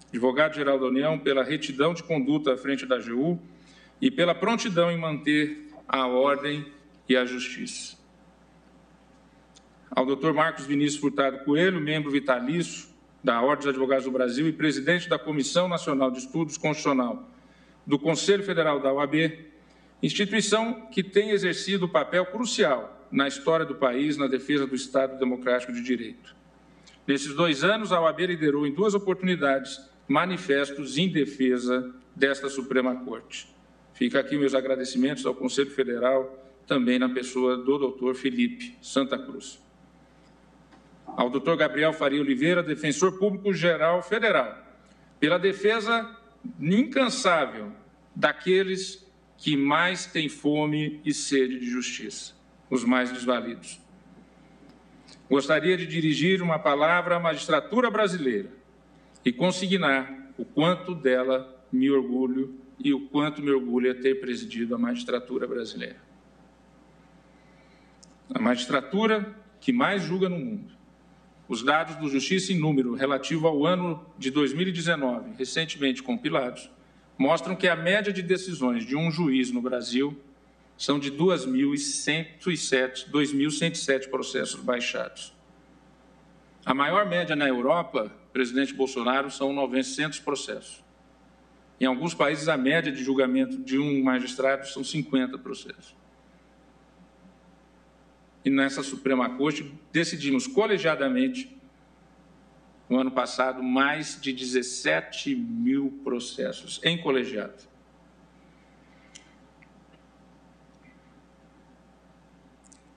[SPEAKER 2] Advogado-Geral da União, pela retidão de conduta à frente da AGU e pela prontidão em manter a ordem e a justiça. Ao Dr. Marcos Vinícius Furtado Coelho, membro vitalício da Ordem dos Advogados do Brasil e presidente da Comissão Nacional de Estudos Constitucional do Conselho Federal da OAB, instituição que tem exercido papel crucial na história do país na defesa do Estado Democrático de Direito. Nesses 2 anos, a OAB liderou em 2 oportunidades manifestos em defesa desta Suprema Corte. Fica aqui meus agradecimentos ao Conselho Federal, também na pessoa do Dr. Felipe Santa Cruz. Ao Dr. Gabriel Faria Oliveira, Defensor Público-Geral Federal, pela defesa incansável daqueles que mais têm fome e sede de justiça, os mais desvalidos. Gostaria de dirigir uma palavra à magistratura brasileira e consignar o quanto dela me orgulho e o quanto me orgulha ter presidido a magistratura brasileira. A magistratura que mais julga no mundo. Os dados do Justiça em Número relativo ao ano de 2019, recentemente compilados, mostram que a média de decisões de um juiz no Brasil são de 2.107 processos baixados. A maior média na Europa, presidente Bolsonaro, são 900 processos. Em alguns países, a média de julgamento de um magistrado são 50 processos. E nessa Suprema Corte, decidimos colegiadamente, no ano passado, mais de 17 mil processos em colegiado.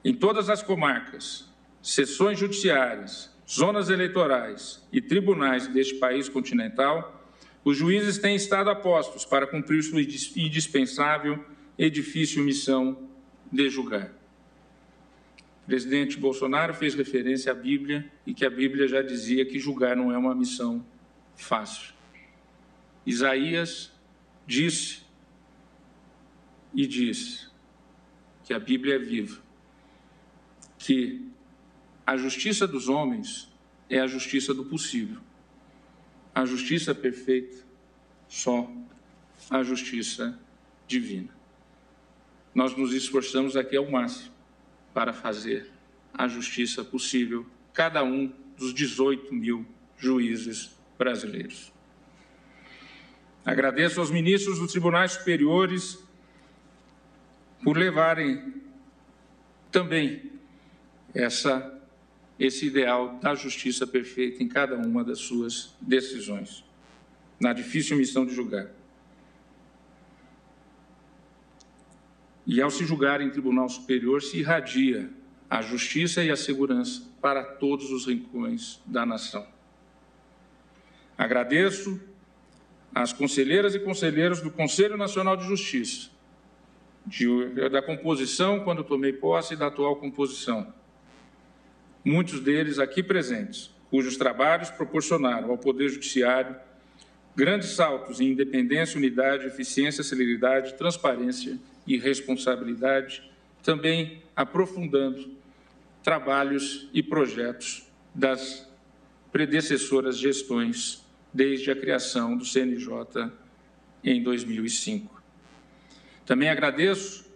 [SPEAKER 2] Em todas as comarcas, seções judiciárias, zonas eleitorais e tribunais deste país continental, os juízes têm estado a postos para cumprir sua indispensável e difícil missão de julgar. O presidente Bolsonaro fez referência à Bíblia e que a Bíblia já dizia que julgar não é uma missão fácil. Isaías disse e diz que a Bíblia é viva, que a justiça dos homens é a justiça do possível. A justiça perfeita, só a justiça divina. Nós nos esforçamos aqui ao máximo para fazer a justiça possível, cada um dos 18 mil juízes brasileiros. Agradeço aos ministros dos tribunais superiores por levarem também esse ideal da justiça perfeita em cada uma das suas decisões, na difícil missão de julgar. E ao se julgar em tribunal superior, se irradia a justiça e a segurança para todos os rincões da nação. Agradeço às conselheiras e conselheiros do Conselho Nacional de Justiça, da composição, quando tomei posse, e da atual composição. Muitos deles aqui presentes, cujos trabalhos proporcionaram ao Poder Judiciário grandes saltos em independência, unidade, eficiência, celeridade, transparência e responsabilidade, também aprofundando trabalhos e projetos das predecessoras gestões desde a criação do CNJ em 2005. Também agradeço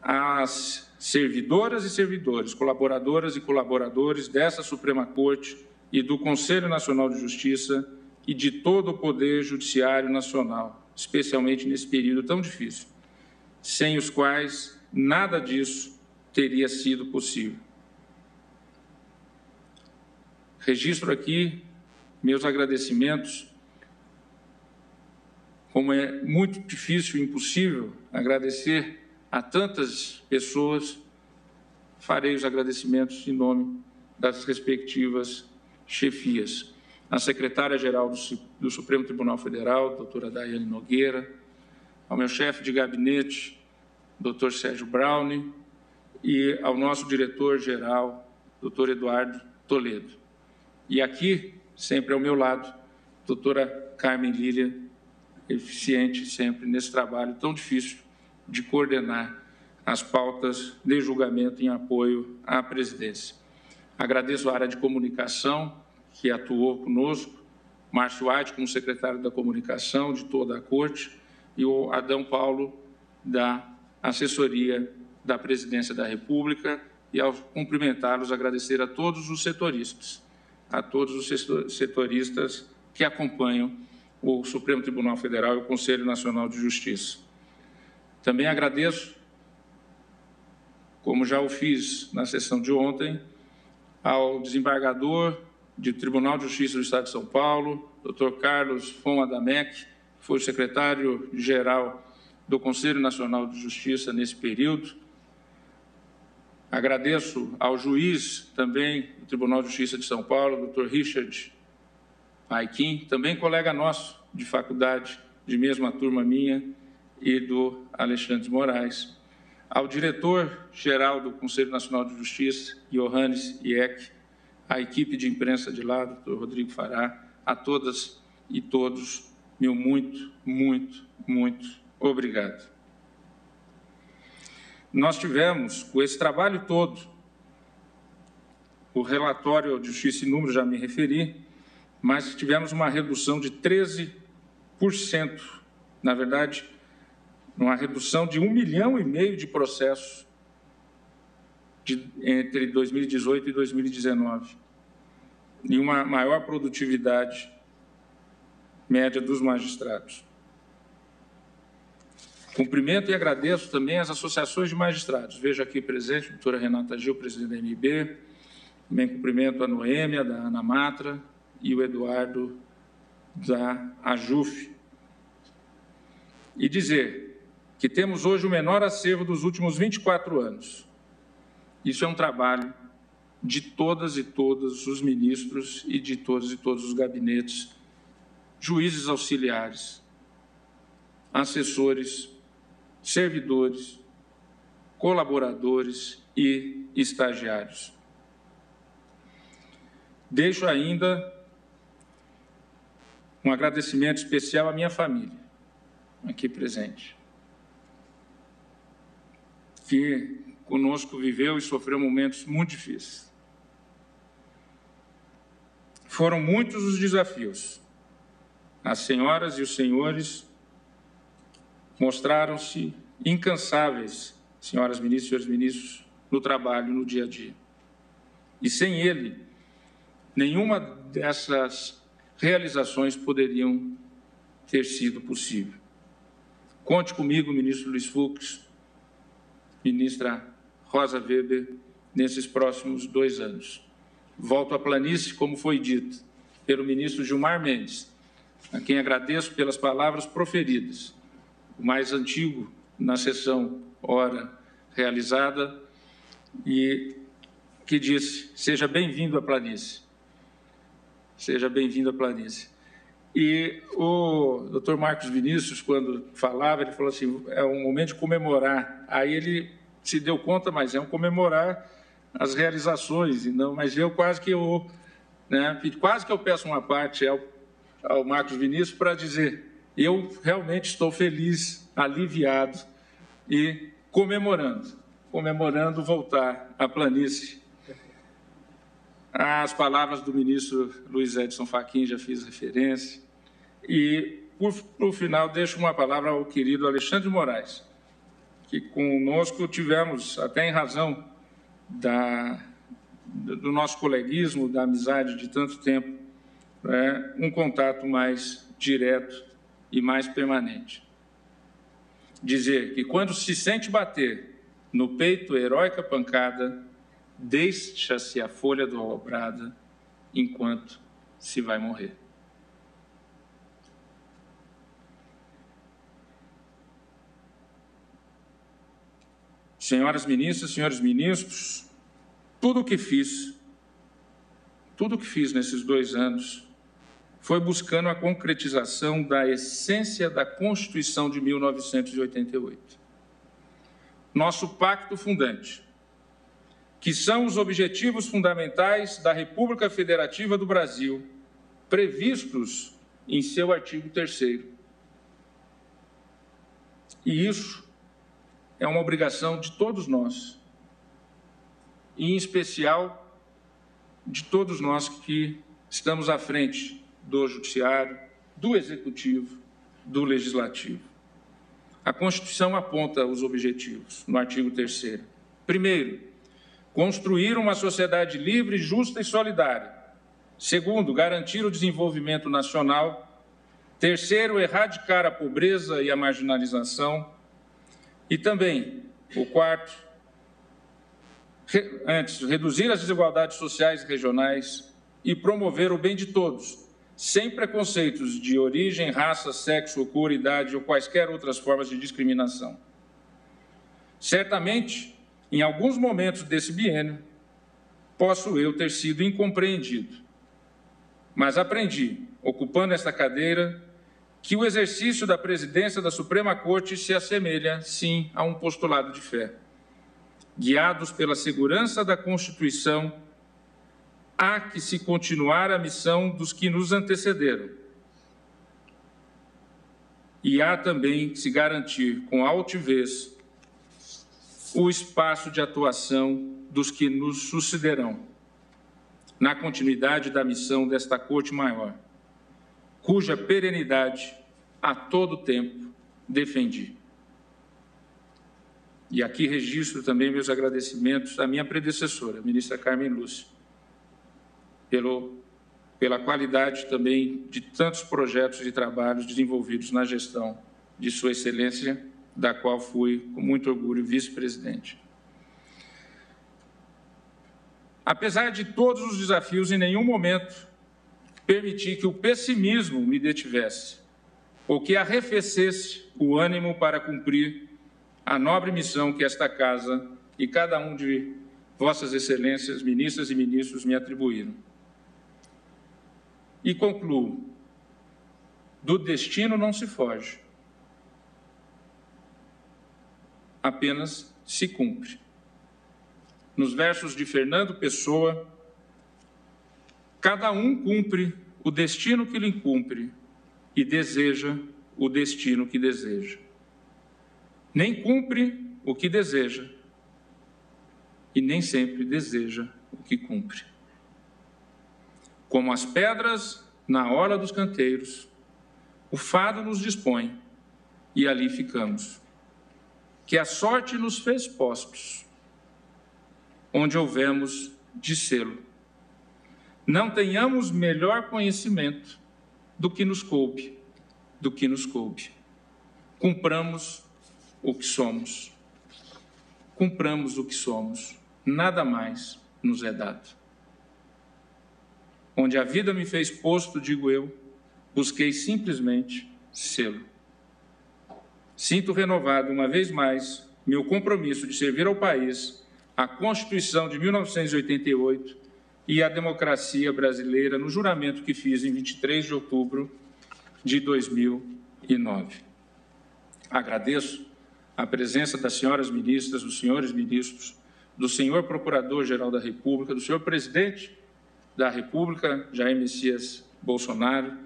[SPEAKER 2] às servidoras e servidores, colaboradoras e colaboradores dessa Suprema Corte e do Conselho Nacional de Justiça e de todo o Poder Judiciário Nacional, especialmente nesse período tão difícil, sem os quais nada disso teria sido possível. Registro aqui meus agradecimentos Como é muito difícil e impossível agradecer a tantas pessoas, farei os agradecimentos em nome das respectivas chefias. A secretária-geral do Supremo Tribunal Federal, doutora Daiane Nogueira, ao meu chefe de gabinete, doutor Sérgio Browne, e ao nosso diretor-geral, doutor Eduardo Toledo. E aqui, sempre ao meu lado, doutora Carmen Lília, eficiente sempre nesse trabalho tão difícil de coordenar as pautas de julgamento em apoio à presidência. Agradeço a área de comunicação que atuou conosco, Márcio White como secretário da comunicação de toda a corte e o Adão Paulo da assessoria da Presidência da República, e ao cumprimentá-los, agradecer a todos os setoristas que acompanham o Supremo Tribunal Federal e o Conselho Nacional de Justiça. Também agradeço, como já o fiz na sessão de ontem, ao desembargador do Tribunal de Justiça do Estado de São Paulo, Dr. Carlos Fon Adamec, que foi o secretário-geral do Conselho Nacional de Justiça nesse período. Agradeço ao juiz também do Tribunal de Justiça de São Paulo, Dr. Richard Aikin, também colega nosso de faculdade, de mesma turma minha, e do Alexandre de Moraes. Ao diretor-geral do Conselho Nacional de Justiça, Johannes Ieck, à equipe de imprensa de lá, Dr. Rodrigo Fará, a todas e todos, meu muito, muito, muito obrigado. Nós tivemos, com esse trabalho todo, o relatório de Justiça e Números, já me referi, mas tivemos uma redução de 13%, na verdade, uma redução de 1,5 milhão de processos entre 2018 e 2019, e uma maior produtividade média dos magistrados. Cumprimento e agradeço também as associações de magistrados. Vejo aqui presente a doutora Renata Gil, presidente da MB, também cumprimento a Noêmia, da ANAMATRA, e o Eduardo, da AJUF. E dizer que temos hoje o menor acervo dos últimos 24 anos. Isso é um trabalho de todas e todos os ministros e de todos e todos os gabinetes, juízes auxiliares, assessores, servidores, colaboradores e estagiários. Deixo ainda um agradecimento especial à minha família, aqui presente, que conosco viveu e sofreu momentos muito difíceis. Foram muitos os desafios. As senhoras e os senhores mostraram-se incansáveis, senhoras ministras e senhores ministros, no trabalho, no dia a dia. E sem ele, nenhuma dessas realizações poderiam ter sido possível. Conte comigo, ministro Luiz Fux, ministra Rosa Weber, nesses próximos 2 anos. Volto à planície, como foi dito pelo ministro Gilmar Mendes, a quem agradeço pelas palavras proferidas, o mais antigo na sessão ora realizada, e que disse: seja bem-vindo à planície. Seja bem-vindo à planície. E o doutor Marcos Vinícius, quando falava, ele falou assim, é um momento de comemorar. Aí ele se deu conta, mas é um comemorar as realizações, e não, mas eu quase que eu peço uma parte ao Marcos Vinícius para dizer, eu realmente estou feliz, aliviado e comemorando voltar à planície. As palavras do ministro Luiz Edson Fachin já fiz referência. E, por final, deixo uma palavra ao querido Alexandre de Moraes, que conosco tivemos, até em razão do nosso coleguismo, da amizade de tanto tempo, um contato mais direto e mais permanente. Dizer que quando se sente bater no peito heróica pancada, deixa-se a folha dobrada enquanto se vai morrer. senhoras ministras, senhores ministros, tudo o que fiz nesses 2 anos foi buscando a concretização da essência da Constituição de 1988. Nosso pacto fundante, que são os objetivos fundamentais da República Federativa do Brasil, previstos em seu artigo 3º. E isso é uma obrigação de todos nós, e em especial de todos nós que estamos à frente do Judiciário, do Executivo, do Legislativo. A Constituição aponta os objetivos no artigo 3º. Primeiro, construir uma sociedade livre, justa e solidária. Segundo, garantir o desenvolvimento nacional. Terceiro, erradicar a pobreza e a marginalização. E também, o quarto, reduzir as desigualdades sociais e regionais e promover o bem de todos, sem preconceitos de origem, raça, sexo, cor, idade ou quaisquer outras formas de discriminação. Certamente, em alguns momentos desse biênio, posso eu ter sido incompreendido, mas aprendi, ocupando esta cadeira, que o exercício da presidência da Suprema Corte se assemelha, sim, a um postulado de fé. Guiados pela segurança da Constituição, há que se continuar a missão dos que nos antecederam. E há também que se garantir com altivez o espaço de atuação dos que nos sucederão, na continuidade da missão desta Corte Maior, cuja perenidade a todo tempo defendi. E aqui registro também meus agradecimentos à minha predecessora, a ministra Carmen Lúcia, pela qualidade também de tantos projetos e trabalhos desenvolvidos na gestão de Sua Excelência, da qual fui, com muito orgulho, vice-presidente. Apesar de todos os desafios, em nenhum momento permiti que o pessimismo me detivesse ou que arrefecesse o ânimo para cumprir a nobre missão que esta Casa e cada um de Vossas Excelências, ministras e ministros, me atribuíram. E concluo: do destino não se foge, apenas se cumpre. Nos versos de Fernando Pessoa, cada um cumpre o destino que lhe cumpre e deseja o destino que deseja. Nem cumpre o que deseja e nem sempre deseja o que cumpre. Como as pedras na hora dos canteiros, o fado nos dispõe e ali ficamos. Que a sorte nos fez postos, onde houvemos de sê-lo. Não tenhamos melhor conhecimento do que nos coube, Cumpramos o que somos. Cumpramos o que somos. Nada mais nos é dado. Onde a vida me fez posto, digo eu, busquei simplesmente sê-lo. Sinto renovado uma vez mais meu compromisso de servir ao país, a Constituição de 1988 e a democracia brasileira no juramento que fiz em 23 de outubro de 2009. Agradeço a presença das senhoras ministras, dos senhores ministros, do senhor Procurador-Geral da República, do senhor Presidente da República, Jair Messias Bolsonaro,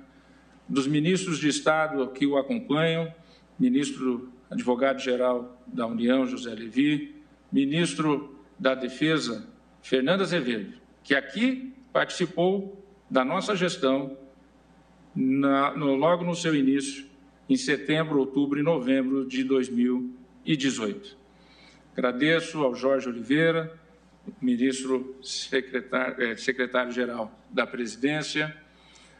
[SPEAKER 2] dos ministros de Estado que o acompanham, ministro advogado-geral da União, José Levi, ministro da Defesa, Fernando Azevedo, que aqui participou da nossa gestão logo no seu início, em setembro, outubro e novembro de 2018. Agradeço ao Jorge Oliveira, ministro secretário-geral da Presidência.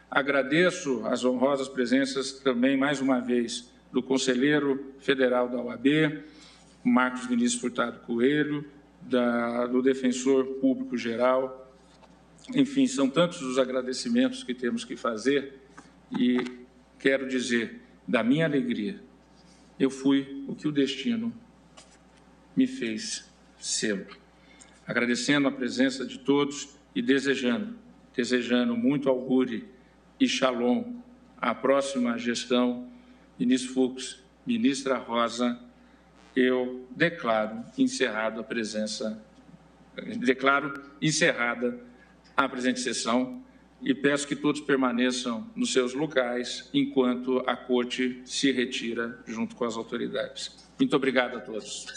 [SPEAKER 2] Agradeço as honrosas presenças também, mais uma vez, do conselheiro federal da OAB, Marcos Vinícius Furtado Coelho, do defensor público-geral. Enfim, são tantos os agradecimentos que temos que fazer e quero dizer, da minha alegria, eu fui o que o destino me fez sê-lo. Agradecendo a presença de todos e desejando muito augure e shalom à próxima gestão, ministro Fux, ministra Rosa, eu declaro encerrada a presente sessão e peço que todos permaneçam nos seus lugares enquanto a Corte se retira junto com as autoridades. Muito obrigado a todos.